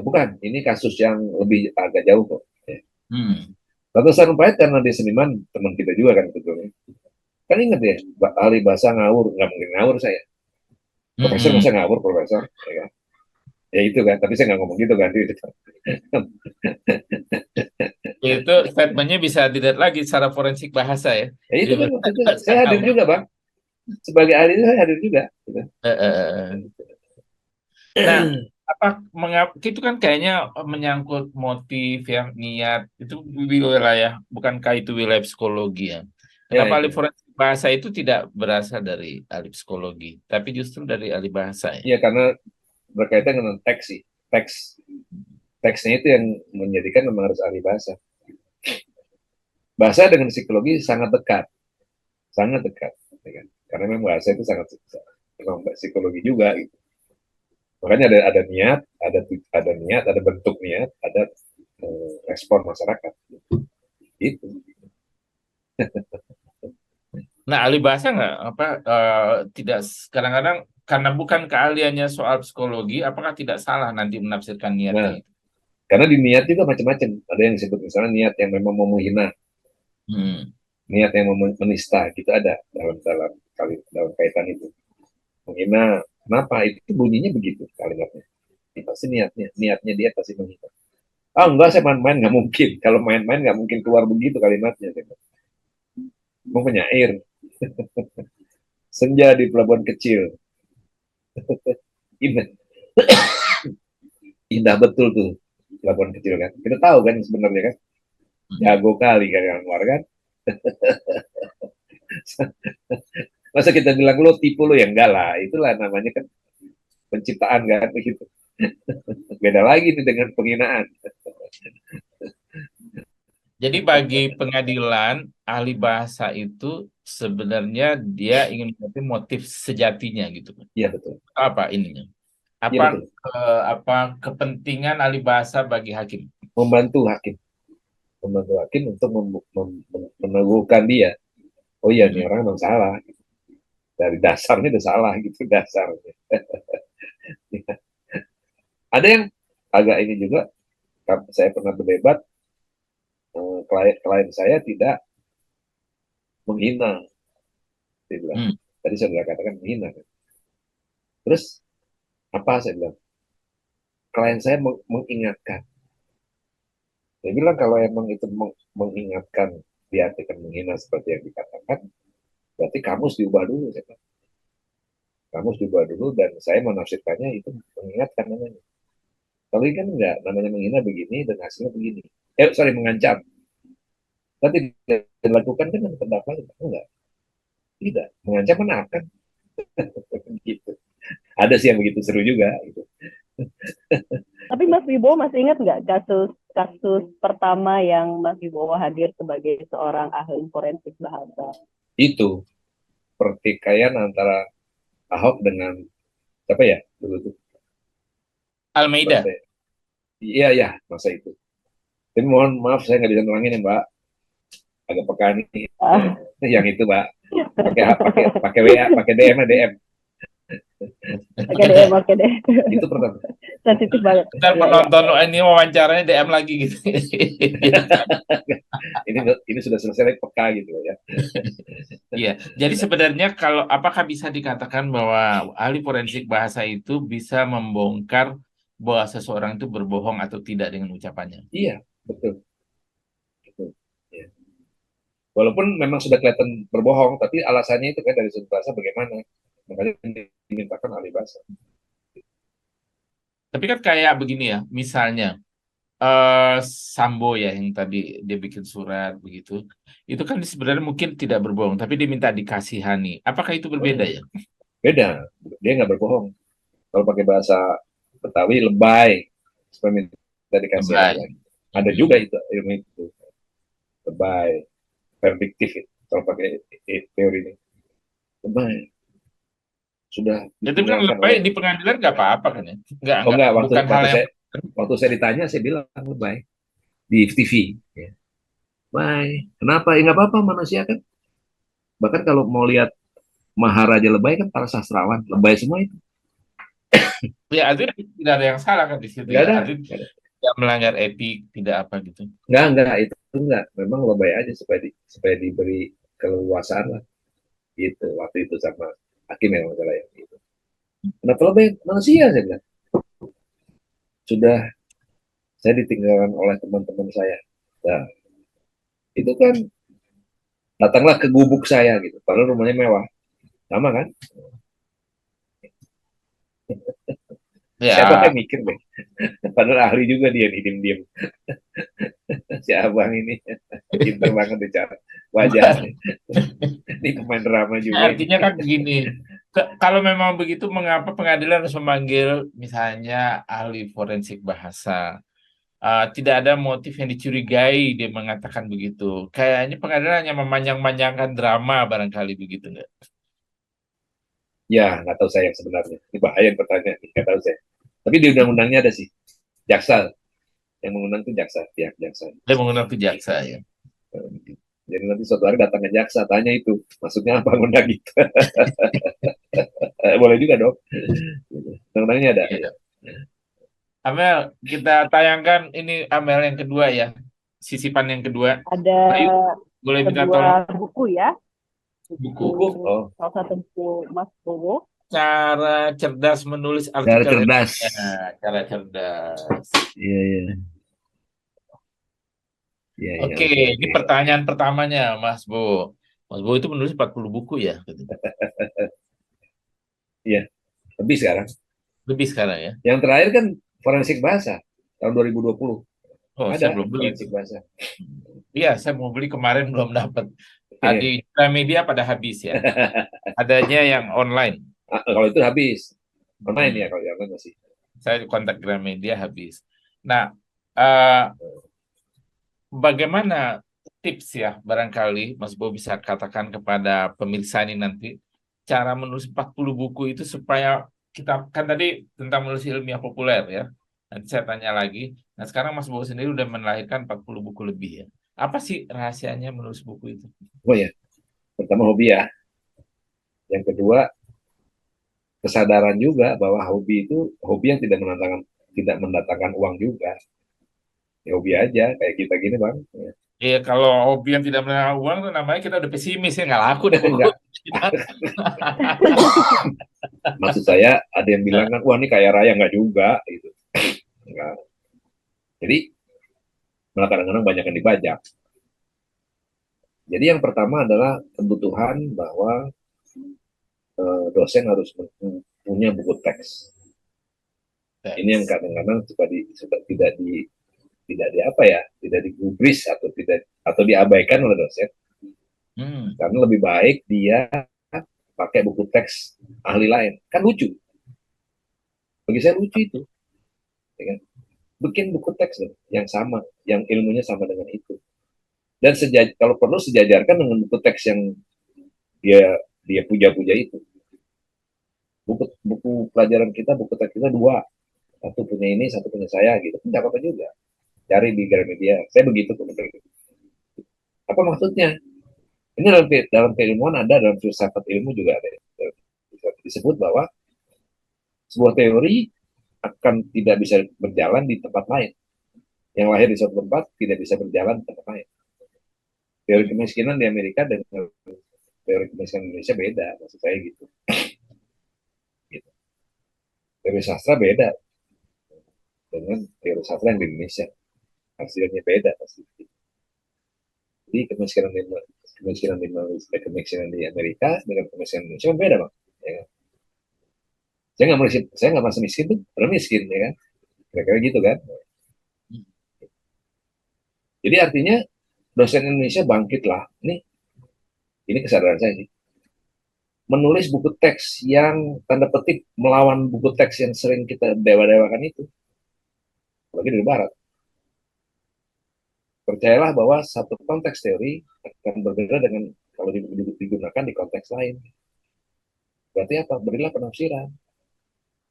Bukan, ini kasus yang lebih agak jauh kok. Ratna Sarumpait karena dia seniman, teman kita juga kan sebetulnya. Kan ingat ya, ahli bahasa ngawur, nggak mungkin ngawur saya. Profesor masa ngawur, profesor. Ya, kan? Ya itu kan, tapi saya nggak ngomong gitu kan. Itu statementnya bisa dilihat lagi secara forensik bahasa ya. Ya itu kan, saya hadir juga Bang. Sebagai ahli saya hadir juga. Nah, itu kan kayaknya menyangkut motif yang niat, itu wilayah, bukankah itu wilayah psikologi ya? Kenapa ahli forensik bahasa itu tidak berasal dari ahli psikologi, tapi justru dari ahli bahasa ya? Iya, karena berkaitan dengan teks sih. Teksnya itu yang menjadikan memang harus ahli bahasa. Bahasa dengan psikologi sangat dekat. Sangat dekat. Ya kan? Karena memang bahasa itu sangat memang psikologi juga gitu. Makanya ada niat, ada bentuk niat, ada respon masyarakat. Gitu. Nah, ahli bahasa tidak kadang-kadang karena bukan keahliannya soal psikologi, apakah tidak salah nanti menafsirkan niatnya? Karena di niat juga macam-macam. Ada yang disebut misalnya niat yang memang mau menghina, niat yang mau menista, gitu ada dalam kaitan itu. Menghina, kenapa? Itu bunyinya begitu kalimatnya. Itu pasti niatnya dia pasti menghina. Enggak, saya main-main, nggak mungkin. Kalau main-main nggak mungkin keluar begitu kalimatnya. Mau penyair. Senja di pelabuhan kecil. Indah betul tuh pelabuhan kecil kan. Kita tahu kan sebenarnya kan. Jago kali kan yang keluar kan. Masa kita bilang lo tipu lo, ya enggak lah. Itulah namanya kan penciptaan kan begitu. Beda lagi nih dengan penghinaan. Jadi bagi pengadilan, ahli bahasa itu sebenarnya dia ingin mengerti motif sejatinya gitu. Iya betul. Apa ininya? Iya betul. Apa kepentingan ahli bahasa bagi hakim? Membantu hakim untuk meneguhkan dia. Oh iya, nih orang memang salah. Dari dasarnya udah salah gitu dasarnya. Ada yang agak ini juga, saya pernah berdebat, klien saya tidak menghina, dia bilang. Tadi saya sudah katakan menghina. Terus apa saya bilang? Klien saya mengingatkan. Dia bilang kalau emang itu mengingatkan, diartikan menghina seperti yang dikatakan, berarti kamus diubah dulu. Saya bilang. Kamus diubah dulu dan saya menafsirkannya itu mengingatkan namanya. Kalau ini kan enggak, namanya menghina begini dan hasilnya begini. Mengancam. Tapi dilakukan kan yang terdakwa enggak. Tidak, mengancam menakan. Gitu. Ada sih yang begitu seru juga. Gitu. Tapi Mas Wibowo masih ingat nggak kasus pertama yang Mas Wibowo hadir sebagai seorang ahli forensik bahasa? Itu pertikaian antara Ahok dengan siapa ya dulu tuh? Almeida. Iya, masa itu. Tapi mohon maaf saya nggak bisa nerangin ya Mbak. Agak peka nih. Yang itu Mbak. Pakai WA, pakai DM. Oke deh. Itu pertama. Sensitif banget. Ntar penonton ini wawancaranya DM lagi gitu. ini sudah selesai peka gitu ya. Iya. Jadi sebenarnya apakah bisa dikatakan bahwa ahli forensik bahasa itu bisa membongkar bahwa seseorang itu berbohong atau tidak dengan ucapannya? Iya, betul. Ya. Walaupun memang sudah kelihatan berbohong, tapi alasannya itu kan dari sudut bahasa bagaimana. Makanya dimintakan ahli bahasa. Tapi kan kayak begini ya, misalnya Sambo ya yang tadi dia bikin surat begitu, itu kan sebenarnya mungkin tidak berbohong, tapi dia minta dikasihani. Apakah itu berbeda ya? Beda, dia nggak berbohong. Kalau pakai bahasa Betawi lebay, supaya minta dikasihani. Ada juga itu ilmu itu, lebay, verdiktif. Kalau pakai teori ini, lebay. Sudah. Jadi kan lebay di pengadilan nggak apa-apa kan ya? Enggak. Waktu saya ditanya, saya bilang lebay di TV. Ya. Lebay. Kenapa? Ya nggak apa-apa, manusia kan. Bahkan kalau mau lihat Maharaja lebay kan para sastrawan, lebay semua itu. Ya, artinya tidak ada yang salah kan di situ. Nggak ya. ada. Tidak melanggar etik, tidak apa gitu. Enggak, itu enggak. Memang lebay aja supaya diberi keleluasaan lah. Gitu, waktu itu sama hakim yang masalah yang itu. Kenapa lebay? Manusia, saya bilang. Sudah saya ditinggalkan oleh teman-teman saya. Nah, itu kan datanglah ke gubuk saya gitu. Padahal rumahnya mewah. Sama kan? Ya. Siapa yang mikir deh? Padahal ahli juga dia nih, diem-diem. Si abang ini pinter banget bicara wajah. Ini pemain drama juga. Artinya kan begini, kalau memang begitu, mengapa pengadilan harus memanggil misalnya ahli forensik bahasa? Tidak ada motif yang dicurigai dia mengatakan begitu. Kayaknya pengadilan hanya memanjang-manjangkan drama barangkali begitu nggak? Ya, nggak tahu saya yang sebenarnya. Ini bahaya pertanyaan, nggak tahu saya. Tapi di undang-undangnya ada sih, jaksa. Yang mengundang itu jaksa, pihak jaksa. Dia mengundang itu jaksa ya. Jadi nanti suatu hari datang ke jaksa, tanya itu, maksudnya apa ngundang gitu. Boleh juga dong. Undang-undangnya ada. Ya. Amel, kita tayangkan ini Amel yang kedua ya, sisipan yang kedua. Ada boleh minta tolong buku ya. Buku. Oh. Salah satu buku Mas Bowo. Cara cerdas menulis artikel. Cara cerdas. Cara cerdas. Iya. Oke, ini pertanyaan pertamanya, Mas Bo. Mas Bo itu menulis 40 buku ya? Iya, lebih sekarang. Lebih sekarang ya? Yang terakhir kan forensik bahasa, tahun 2020. Oh, ada saya belum beli. Forensik bahasa. Iya, saya mau beli kemarin belum dapat. Di media pada habis ya. Adanya yang online. Kalau itu habis. Online ya, kalau yang lain masih. Saya kontak Gramedia habis. Nah, bagaimana tips ya barangkali Mas Bo bisa katakan kepada pemirsa ini nanti cara menulis 40 buku itu supaya kita kan tadi tentang menulis ilmiah populer ya. Nanti saya tanya lagi. Nah, sekarang Mas Bo sendiri udah melahirkan 40 buku lebih ya. Apa sih rahasianya menulis buku itu? Oh ya, pertama hobi ya. Yang kedua, kesadaran juga bahwa hobi itu hobi yang tidak mendatangkan uang juga. Ya, hobi aja kayak kita gini bang. Ya. Iya, kalau hobi yang tidak mendatangkan uang itu namanya kita udah pesimis ya, nggak laku deh buku. Enggak. Maksud saya ada yang bilang kan, wah ini kaya raya, nggak juga gitu. Enggak. Jadi malah kadang-kadang banyak yang dibajak. Jadi yang pertama adalah kebutuhan bahwa dosen harus punya buku teks. Ini yang kadang-kadang tidak digubris atau diabaikan oleh dosen. Karena lebih baik dia pakai buku teks ahli lain. Kan lucu. Bagi saya lucu itu. Ya kan? Bikin buku teks yang sama, yang ilmunya sama dengan itu. Dan kalau perlu sejajarkan dengan buku teks yang dia puja-puja itu. Buku pelajaran kita, buku teks kita 2. Satu punya ini, satu punya saya gitu. Tidak apa-apa juga. Cari di Gramedia. Saya begitu kemudian. Apa maksudnya? Ini dalam keilmuan ada, dalam filsafat ilmu juga ada. Disebut bahwa sebuah teori akan tidak bisa berjalan di tempat lain. Yang lahir di suatu tempat tidak bisa berjalan di tempat lain. Teori kemiskinan di Amerika dengan teori kemiskinan di Indonesia beda, maksud saya gitu. Teori sastra beda dengan teori sastra yang di Indonesia. Hasilnya beda pasti. Jadi kemiskinan di Amerika dengan kemiskinan di Indonesia beda bang. Ya. Saya nggak merasa miskin tuh, padahal miskin ya kan. Kira-kira gitu kan. Jadi artinya dosen Indonesia bangkitlah. Ini kesadaran saya sih. Menulis buku teks yang tanda petik melawan buku teks yang sering kita dewa-dewakan itu. Apalagi dari Barat. Percayalah bahwa satu konteks teori akan berbeda dengan kalau digunakan di konteks lain. Berarti apa? Berilah penafsiran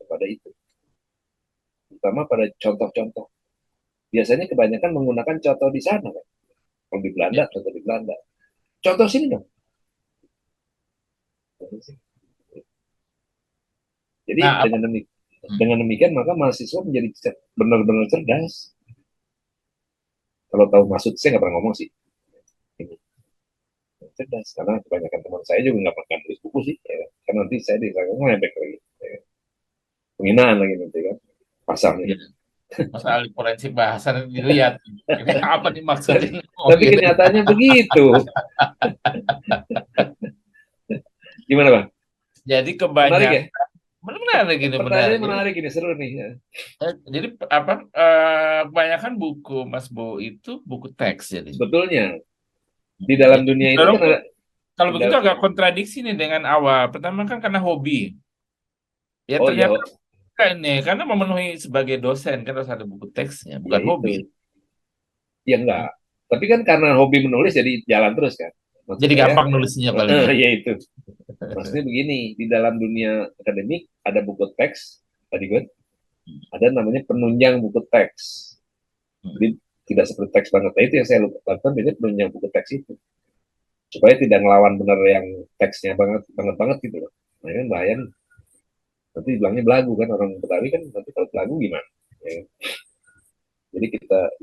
kepada itu. Terutama pada contoh-contoh. Biasanya kebanyakan menggunakan contoh di sana. Kan? Kalau di Belanda, contoh di Belanda. Contoh sini dong. Jadi dengan demikian maka mahasiswa menjadi benar-benar cerdas. Kalau tahu maksud saya nggak pernah ngomong sih. Ini. Cerdas karena kebanyakan teman saya juga nggak pernah tulis buku sih. Ya. Karena nanti saya ngelempek lagi. Ya. Penghinaan lagi nanti kan. Pasarnya. Masa ahli forensik bahasa dilihat. Ini apa nih maksudnya? Tapi kenyataannya begitu. Gimana bang? Jadi kebanyakan. Menarik ya? Menarik gini, pertanyaannya menarik ini, seru nih. Ya. Jadi kebanyakan buku Mas Bo itu buku teks jadi. Sebetulnya di dalam dunia itu kan ada, kalau begitu agak kontradiksi nih dengan awal. Pertama kan karena hobi. Ya ternyata ini karena memenuhi sebagai dosen kan harus ada buku teksnya, bukan hobi. Ya enggak. Tapi kan karena hobi menulis jadi jalan terus kan. Maksud jadi gampang nulisnya kali ini. Iya itu. Maksudnya begini, di dalam dunia akademik ada buku teks, tadi kan, ada namanya penunjang buku teks. Jadi tidak seperti teks banget. Nah, itu yang saya lakukan, biasanya penunjang buku teks itu. Supaya tidak ngelawan benar yang teksnya banget gitu loh. Nah kan bahaya nih. Nanti bilangnya belagu kan, orang Betawi kan nanti kalau belagu gimana. Ya.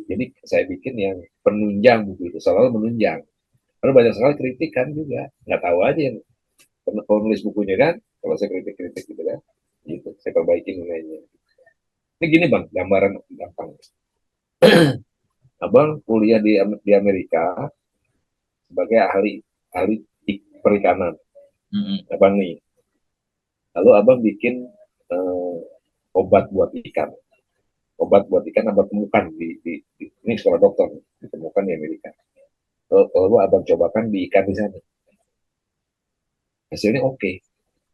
Jadi saya bikin yang penunjang buku itu, selalu menunjang. Karena banyak sekali kritikan juga, nggak tahu aja yang penulis bukunya kan, kalau saya kritik gitu kan, gitu, saya perbaiki nilainya. Ini gini bang, gambaran gampang. Abang kuliah di Amerika sebagai ahli perikanan, abang nih. Lalu abang bikin obat buat ikan, abang temukan di ini sekolah dokter, ditemukan di Amerika. Lalu abang cobakan di ikan di sana. Hasilnya oke.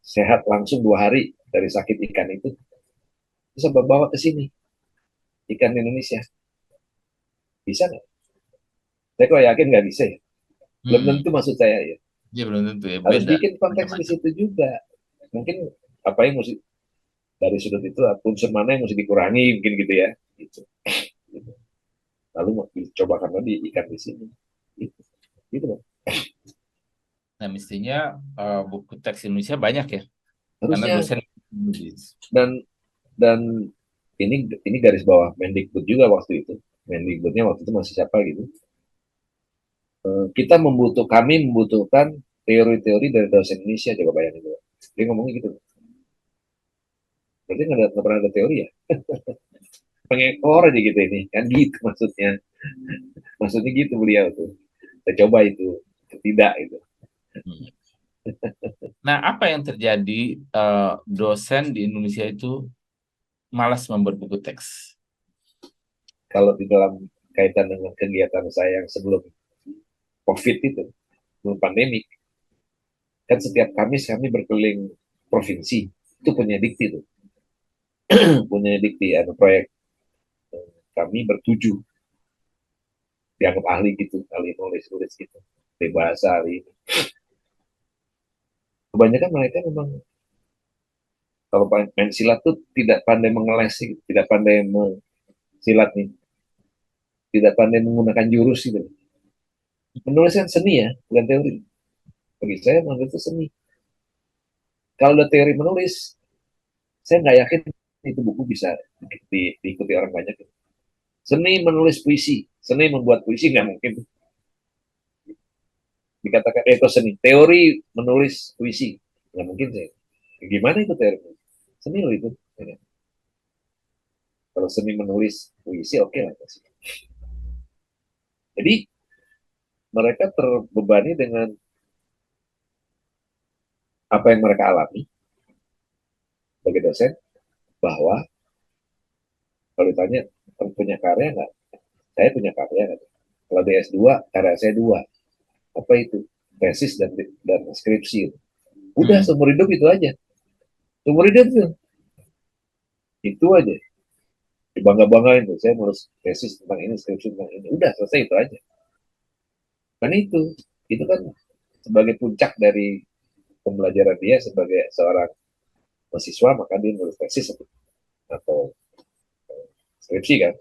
sehat langsung 2 hari dari sakit ikan itu, bisa bawa ke sini ikan Indonesia. Bisa nggak? Saya kok yakin nggak bisa ya. Belum tentu maksud saya ya. Ya belum tentu ya. Harus Beda. bikin konteks di situ juga. Mungkin apa yang mesti dari sudut itu, unsur mana yang mesti dikurangi mungkin gitu ya. Gitu. Gitu. Lalu mau dicobakan lagi ikan di sini. Gitu. Gitu Bang. Nah, mestinya buku teks Indonesia banyak ya. Karena Harusnya. dosen Dan ini garis bawah Mendikbud juga waktu itu. Mendikbudnya waktu itu masih siapa gitu. Kami membutuhkan teori-teori dari dosen Indonesia, coba bayangin juga. Dia ngomongnya gitu. Berarti nggak pernah ada teori ya? Pengekor aja gitu ini, kan gitu maksudnya. Maksudnya gitu beliau tuh. Kita coba itu, tidak itu. Nah, apa yang terjadi dosen di Indonesia itu malas membuat buku teks? Kalau di dalam kaitan dengan kegiatan saya yang sebelum COVID itu, sebelum pandemi, kan setiap Kamis kami berkeliling provinsi, itu punya dikti tuh. Punya dikti, ada proyek kami bertujuh, dianggap ahli gitu, ahli nulis gitu, ahli bahasa, ahli ini. Kebanyakan mereka memang kalau main silat tuh tidak pandai mengeles, tidak pandai silat nih, tidak pandai menggunakan jurus gitu. Menulis kan seni ya, bukan teori. Bagi saya menulis itu seni. Kalau ada teori menulis, saya nggak yakin itu buku bisa diikuti orang banyak. Seni menulis puisi, seni membuat puisi nggak mungkin. Dikatakan itu seni, teori menulis puisi nggak mungkin sih. Gimana itu teori? Seni loh itu. Kalau seni menulis puisi oke lah. Jadi mereka terbebani dengan apa yang mereka alami sebagai dosen, bahwa kalau ditanya punya karya nggak? Saya punya karya. Kalau di S2, karya saya 2. Apa itu? Tesis dan skripsi. Udah seumur hidup itu aja. Seumur hidup tuh. Itu aja. Dibangga-banggain tuh. Saya nulis tesis tentang ini, skripsi tentang ini. Udah selesai itu aja. Kan itu kan sebagai puncak dari pembelajaran dia sebagai seorang mahasiswa, maka dia nulis tesis atau skripsi kan.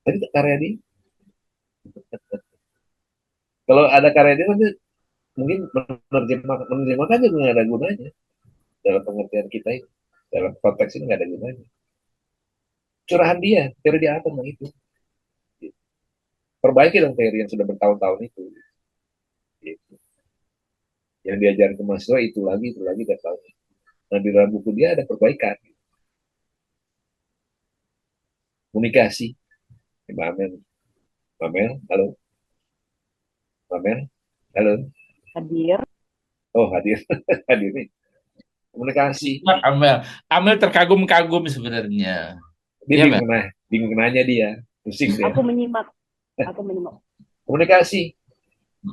Tapi karya dia, kalau ada karya dia nanti mungkin menerjemahkan juga nggak ada gunanya dalam pengertian kita ini, dalam konteks ini nggak ada gunanya. Curahan dia, teori dia apa tentang itu. Perbaiki dong teori yang sudah bertahun-tahun itu. Gitu. Yang diajarin ke mahasiswa itu lagi dan tahun. Nah di dalam buku dia ada perbaikan. Komunikasi. Mbak Amel, halo. Mbak Amel, halo. Hadir. Oh hadir, hadir nih. Komunikasi. Amel terkagum-kagum sebenarnya. Dia bingung nanya dia, pusing dia. Aku menyimak. Komunikasi,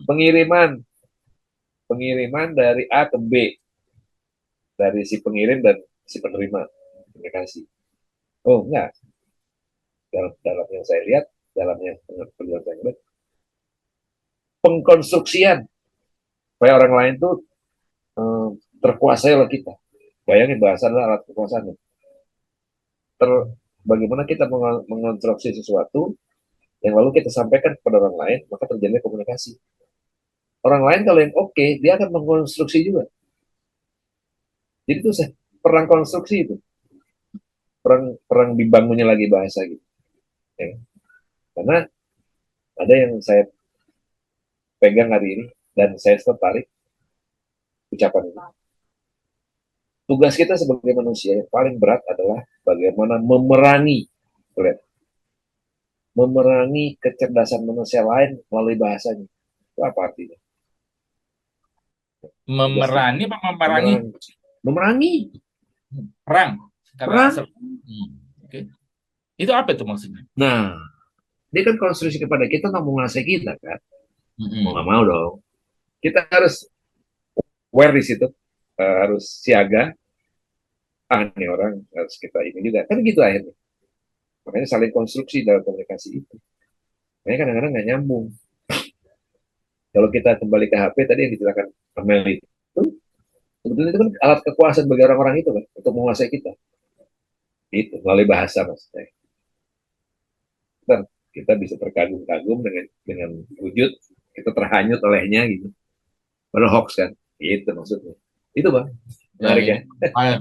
pengiriman dari A ke B, dari si pengirim dan si penerima, komunikasi. Oh enggak, dalam yang saya lihat, dalam yang penjelasan saya lihat, pengkonstruksian supaya orang lain tuh terkuasai oleh kita. Bayangin bahasa adalah alat kekuasaan. Bagaimana kita mengonstruksi sesuatu yang lalu kita sampaikan kepada orang lain, maka terjadi komunikasi. Orang lain kalau yang oke, dia akan mengkonstruksi juga. Jadi itu perang konstruksi itu. Perang dibangunnya lagi bahasa gitu. Ya. Karena ada yang saya pegang hari ini dan saya tertarik ucapan ini. Tugas kita sebagai manusia yang paling berat adalah bagaimana memerangi kecerdasan manusia lain melalui bahasanya. Itu apa artinya? Memerangi apa memerangi? Memerangi. Perang. Perang. Okay. Itu apa itu maksudnya? Nah, dia kan konstruksi kepada kita nggak menguasai kita kan? Mau nggak mau dong. Kita harus aware di situ. harus siaga, nih orang harus kita ini juga, kan gitu akhirnya. Makanya saling konstruksi dalam komunikasi itu. Makanya kadang-kadang nggak nyambung. Kalau kita kembali ke HP tadi yang diceritakan Amel itu, sebetulnya itu kan alat kekuasaan bagi orang-orang itu kan, untuk menguasai kita. Itu melalui bahasa maksudnya. Kita bisa terkagum-kagum dengan wujud, kita terhanyut olehnya gitu. Padahal hoax kan, itu maksudnya. Itu Bang, menarik ya.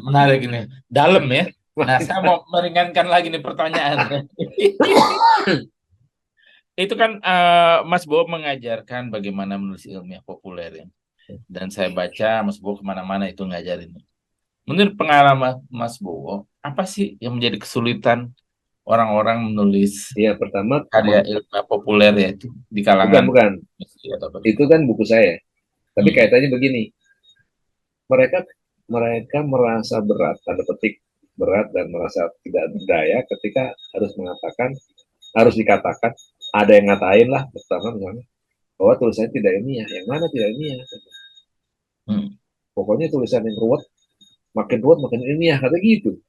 Menarik ini, dalam ya. Nah, saya mau meringankan lagi nih pertanyaan. Itu kan Mas Bowo mengajarkan bagaimana menulis ilmiah populer ya. Dan saya baca Mas Bowo kemana-mana itu ngajarin. Menurut pengalaman Mas Bowo, apa sih yang menjadi kesulitan orang-orang menulis pertama karya ilmiah populer ya itu di kalangan bukan. Itu kan buku saya. Tapi kaitannya begini. Mereka merasa berat, tanda petik berat dan merasa tidak berdaya ketika harus dikatakan, ada yang ngatain lah, pertama misalnya, bahwa tulisannya tidak ilmiah. Yang mana tidak ilmiah? Pokoknya tulisan yang ruwet, makin ilmiah, kata gitu.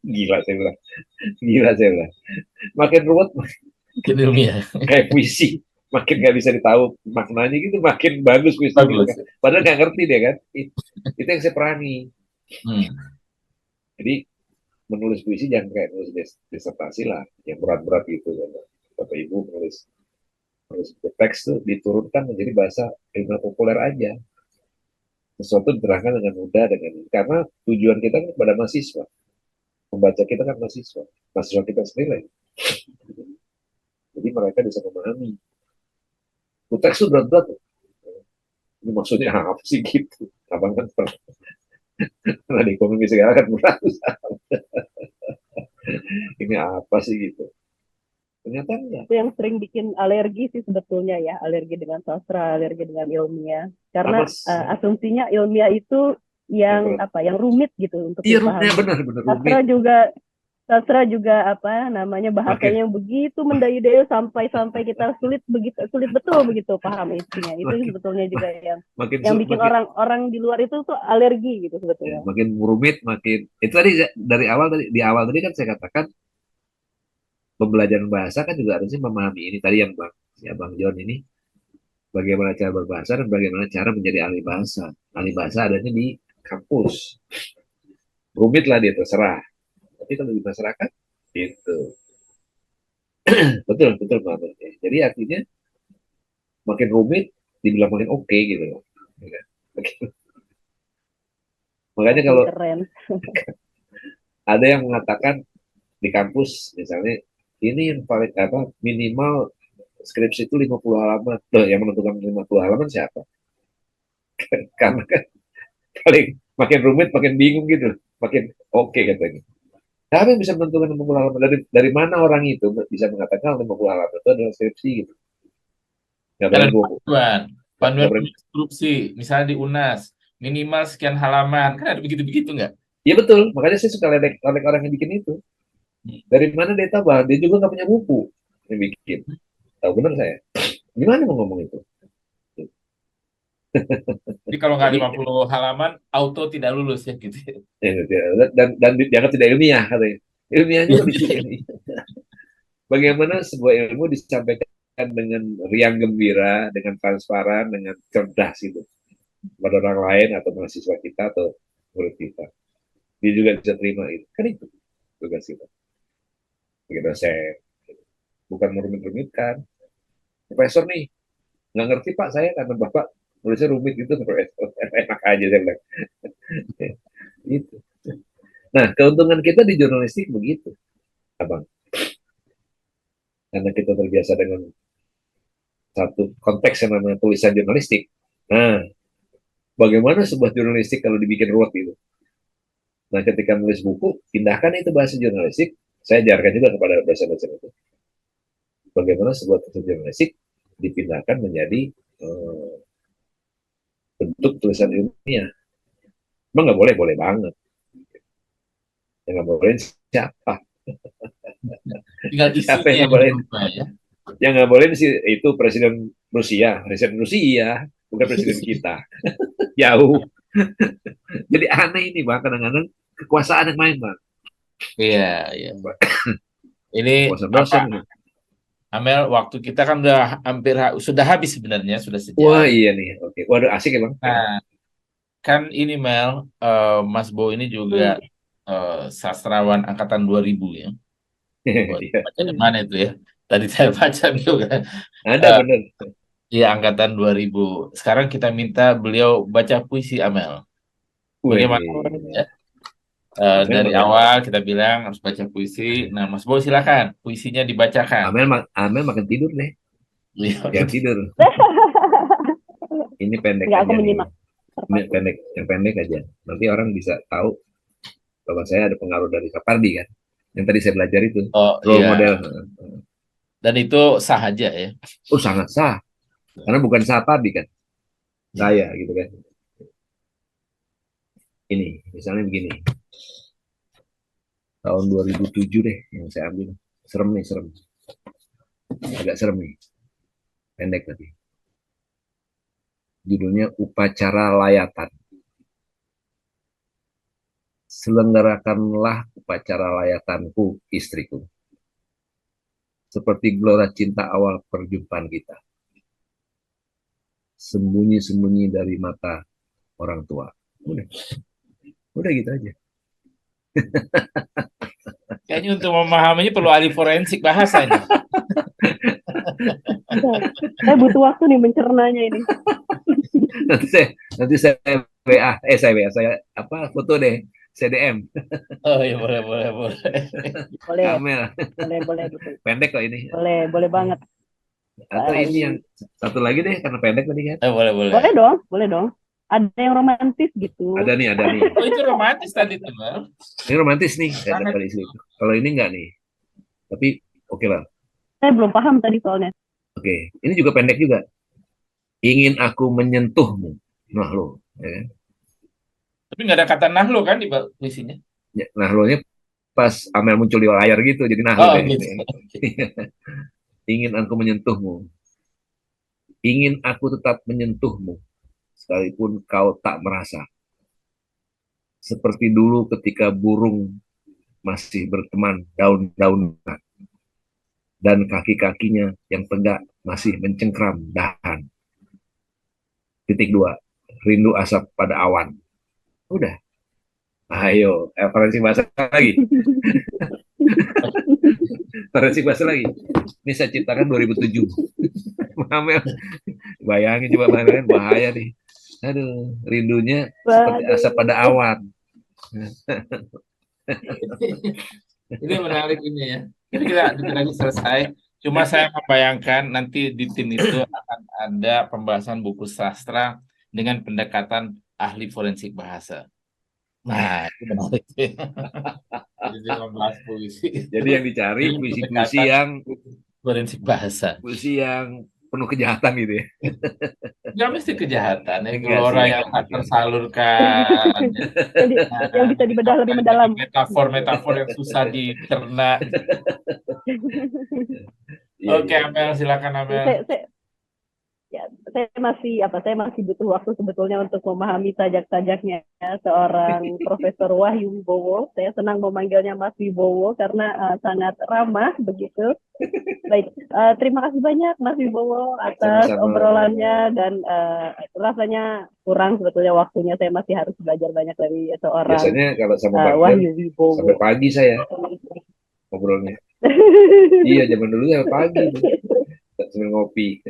Gila saya bilang. Makin ruwet, makin ilmiah. Kayak puisi, makin nggak bisa ditahu maknanya gitu, makin bagus puisi. Gitu. Padahal nggak ngerti dia kan. Itu yang saya perangi. Jadi menulis puisi jangan kayak menulis disertasi lah, yang berat-berat gitu. Bapak Ibu menulis teks tuh diturunkan menjadi bahasa ilmiah populer aja. Sesuatu diterangkan dengan mudah, karena tujuan kita kan kepada mahasiswa. Membaca kita kan mahasiswa kita sendiri. Jadi mereka bisa memahami. Teks itu berat-berat. Ini maksudnya apa sih gitu? Abang kan pernah di ekonomi segala kan berat. Ini apa sih gitu? Ternyata enggak. Itu yang sering bikin alergi sih sebetulnya ya, alergi dengan sastra, alergi dengan ilmiah. Karena asumsinya ilmiah itu yang yang rumit gitu untuk dipahami. Iya, benar Sastra juga bahasanya begitu mendayu-dayu sampai kita sulit betul begitu paham isinya. Itu sebetulnya juga yang bikin orang di luar itu tuh alergi gitu sebetulnya. Makin rumit, itu tadi di awal tadi kan saya katakan pembelajaran bahasa kan juga harusnya memahami ini tadi yang Bang John ini, bagaimana cara berbahasa dan bagaimana cara menjadi ahli bahasa. Ahli bahasa adanya di kampus. Rumit lah dia, terserah. Tapi kalau di masyarakat itu betul banget. Jadi artinya makin rumit dibilang makin oke gitu loh. Makanya kalau ada yang mengatakan di kampus misalnya ini yang paling minimal skripsi itu 50 halaman. Loh, yang menentukan 50 halaman siapa? Karena kan makin rumit makin bingung gitu, makin oke katanya. Siapa yang bisa menentukan 50 halaman? Dari mana orang itu bisa mengatakan 50 halaman itu adalah skripsi gitu? Panduan skripsi, misalnya di UNAS, minimal sekian halaman, kan ada begitu-begitu nggak? Iya betul, makanya saya suka ledek orang yang bikin itu. Dari mana dia tahu? Dia juga nggak punya buku yang bikin. Tahu benar saya. Gimana mau ngomong itu? Jadi kalau nggak 50 halaman, auto tidak lulus ya gitu. Dan dianggap tidak ilmiah katanya. Ilmiahnya di sini. Bagaimana sebuah ilmu disampaikan dengan riang gembira, dengan transparan, dengan cerdas itu pada orang lain atau mahasiswa kita atau murid kita. Dia juga bisa terima itu. Kan itu tugas kita. Begitu saya bukan merumit-rumitkan. Profesor nih, nggak ngerti Pak saya karena Bapak nulisnya rumit itu, enak aja saya bilang. Gitu. Nah, keuntungan kita di jurnalistik begitu, Abang. Karena kita terbiasa dengan satu konteks yang namanya tulisan jurnalistik. Nah, bagaimana sebuah jurnalistik kalau dibikin ruwet gitu? Nah, ketika nulis buku, pindahkan itu bahasa jurnalistik. Saya ajarkan juga kepada dosen-dosen itu. Bagaimana sebuah tulisan jurnalistik dipindahkan menjadi bentuk tulisan ilmiah. Emang nggak boleh, boleh banget. Yang nggak boleh siapa? Siapa yang nggak boleh? Yang nggak boleh sih itu presiden Rusia, bukan presiden kita. Jauh. Jadi aneh ini Bang, kadang-kadang kekuasaan yang main Bang. Iya, iya. Ini Bosan-bosan. Amel, waktu kita kan udah hampir sudah habis sebenarnya, sudah Wah sejam. iya nih, oke. Waduh asik ya Bang. Nah, kan ini Mel, Mas Bo ini juga sastrawan angkatan 2000 ya. Iya. Baca di mana itu ya? Tadi saya baca juga. Ada Eh, bener. Iya, angkatan 2000. Sekarang kita minta beliau baca puisi Amel. Bagaimana? Wih. Ya? Amel, Dari awal kita bilang harus baca puisi. Nah, Mas Bo silakan puisinya dibacakan. Amel makin tidur deh. Iya, Yang tidur. Ini pendek Nggak, aja aku nih. menyimak. Ini pendek, yang pendek aja. Nanti orang bisa tahu bahwa saya ada pengaruh dari Sapardi kan. Yang tadi saya belajar itu. Oh Role iya. model. Dan itu sah aja ya. Oh sangat sah. Karena bukan Sapardi kan. Saya gitu kan. Ini, misalnya begini. Tahun 2007 deh yang saya ambil. Serem nih, serem. Agak serem nih. Pendek tadi. Judulnya Upacara Layatan. Selenggarakanlah upacara layatanku, istriku. Seperti gelora cinta awal perjumpaan kita. Sembunyi-sembunyi dari mata orang tua. Udah gitu aja. Kayaknya untuk memahaminya perlu ahli forensik bahasa ini. Saya butuh waktu nih mencernanya ini. nanti saya WA, saya foto deh, CDM. Oh iya, boleh. Boleh, Amel. boleh gitu. Pendek kok ini. Boleh banget. Atau ini yang satu lagi deh, karena pendek tadi kan. Boleh. Boleh dong. Ada yang romantis gitu. Ada nih. Oh itu romantis tadi tuh, Bang. Ini romantis nih, kata istri. Kalau ini enggak nih. Tapi oke lah. Saya belum paham tadi soalnya. Oke, ini juga pendek juga. Ingin aku menyentuhmu. Nah lo, ya kan? Tapi nggak ada kata nahlo kan di puisinya? Ya, nah lo nya pas Amel muncul di layar gitu, jadi nah Oh deh. gitu. Ingin aku menyentuhmu. Ingin aku tetap menyentuhmu. Sekalipun kau tak merasa. Seperti dulu ketika burung masih berteman daun-daunan. Dan kaki-kakinya yang tegak masih mencengkram dahan. Titik 2. Rindu asap pada awan. Udah. Ayo, referensi bahasa lagi. Referensi bahasa lagi. Ini saya ciptakan 2007. Mamel. Bayangin coba bayangin, bahaya nih. Aduh, rindunya seperti asap pada awan. Ini menarik ini ya. Ini kita lagi selesai. Cuma saya membayangkan nanti di tim itu akan ada pembahasan buku sastra dengan pendekatan ahli forensik bahasa. Nah, itu menarik. Jadi membahas puisi. Jadi yang dicari puisi-puisi yang forensik bahasa. Puisi yang penuh kejahatan gitu ya. Nggak mesti kejahatan ya, gelora yang tersalurkan. Yang bisa dibedah lebih mendalam. Metafor yang susah dicerna. Oke, Amel, silakan Amel. Saya masih butuh waktu sebetulnya untuk memahami sajak-sajaknya seorang Profesor Wahyu Wibowo. Saya senang memanggilnya Mas Wibowo karena sangat ramah begitu. Baik, terima kasih banyak Mas Wibowo atas obrolannya dan rasanya kurang sebetulnya waktunya. Saya masih harus belajar banyak dari seorang biasanya kalau sama Wahyu Wibowo. Sampai pagi saya ngobrolnya. Iya, zaman dulu ya pagi sambil ngopi.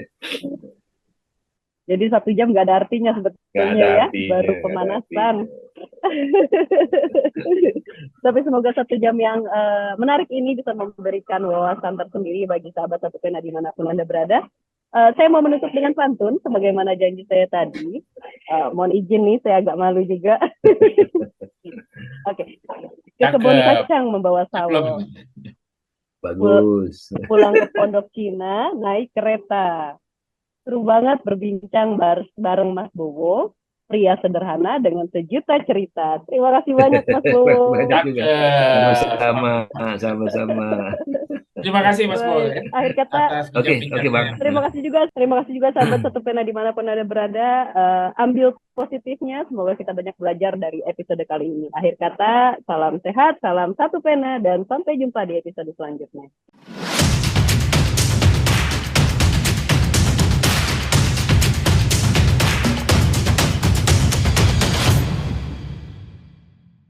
Jadi 1 jam nggak ada artinya sebetulnya baru pemanasan. Tapi semoga 1 jam yang menarik ini bisa memberikan wawasan tersendiri bagi sahabat Satu Pena dimanapun Anda berada. Saya mau menutup dengan pantun, sebagaimana janji saya tadi. Mohon izin nih, saya agak malu juga. Oke. Ke kebun kacang membawa sawo. Bagus. Pulang ke Pondok Cina, naik kereta. Seru banget berbincang bareng Mas Bowo, pria sederhana dengan sejuta cerita. Terima kasih banyak Mas Bowo. Banyak juga. Sama-sama. Terima kasih Mas Paul. Baik. Akhir kata, Oke, Bang. terima kasih juga sahabat satu pena dimanapun Anda berada. Ambil positifnya, semoga kita banyak belajar dari episode kali ini. Akhir kata, salam sehat, salam satu pena, dan sampai jumpa di episode selanjutnya.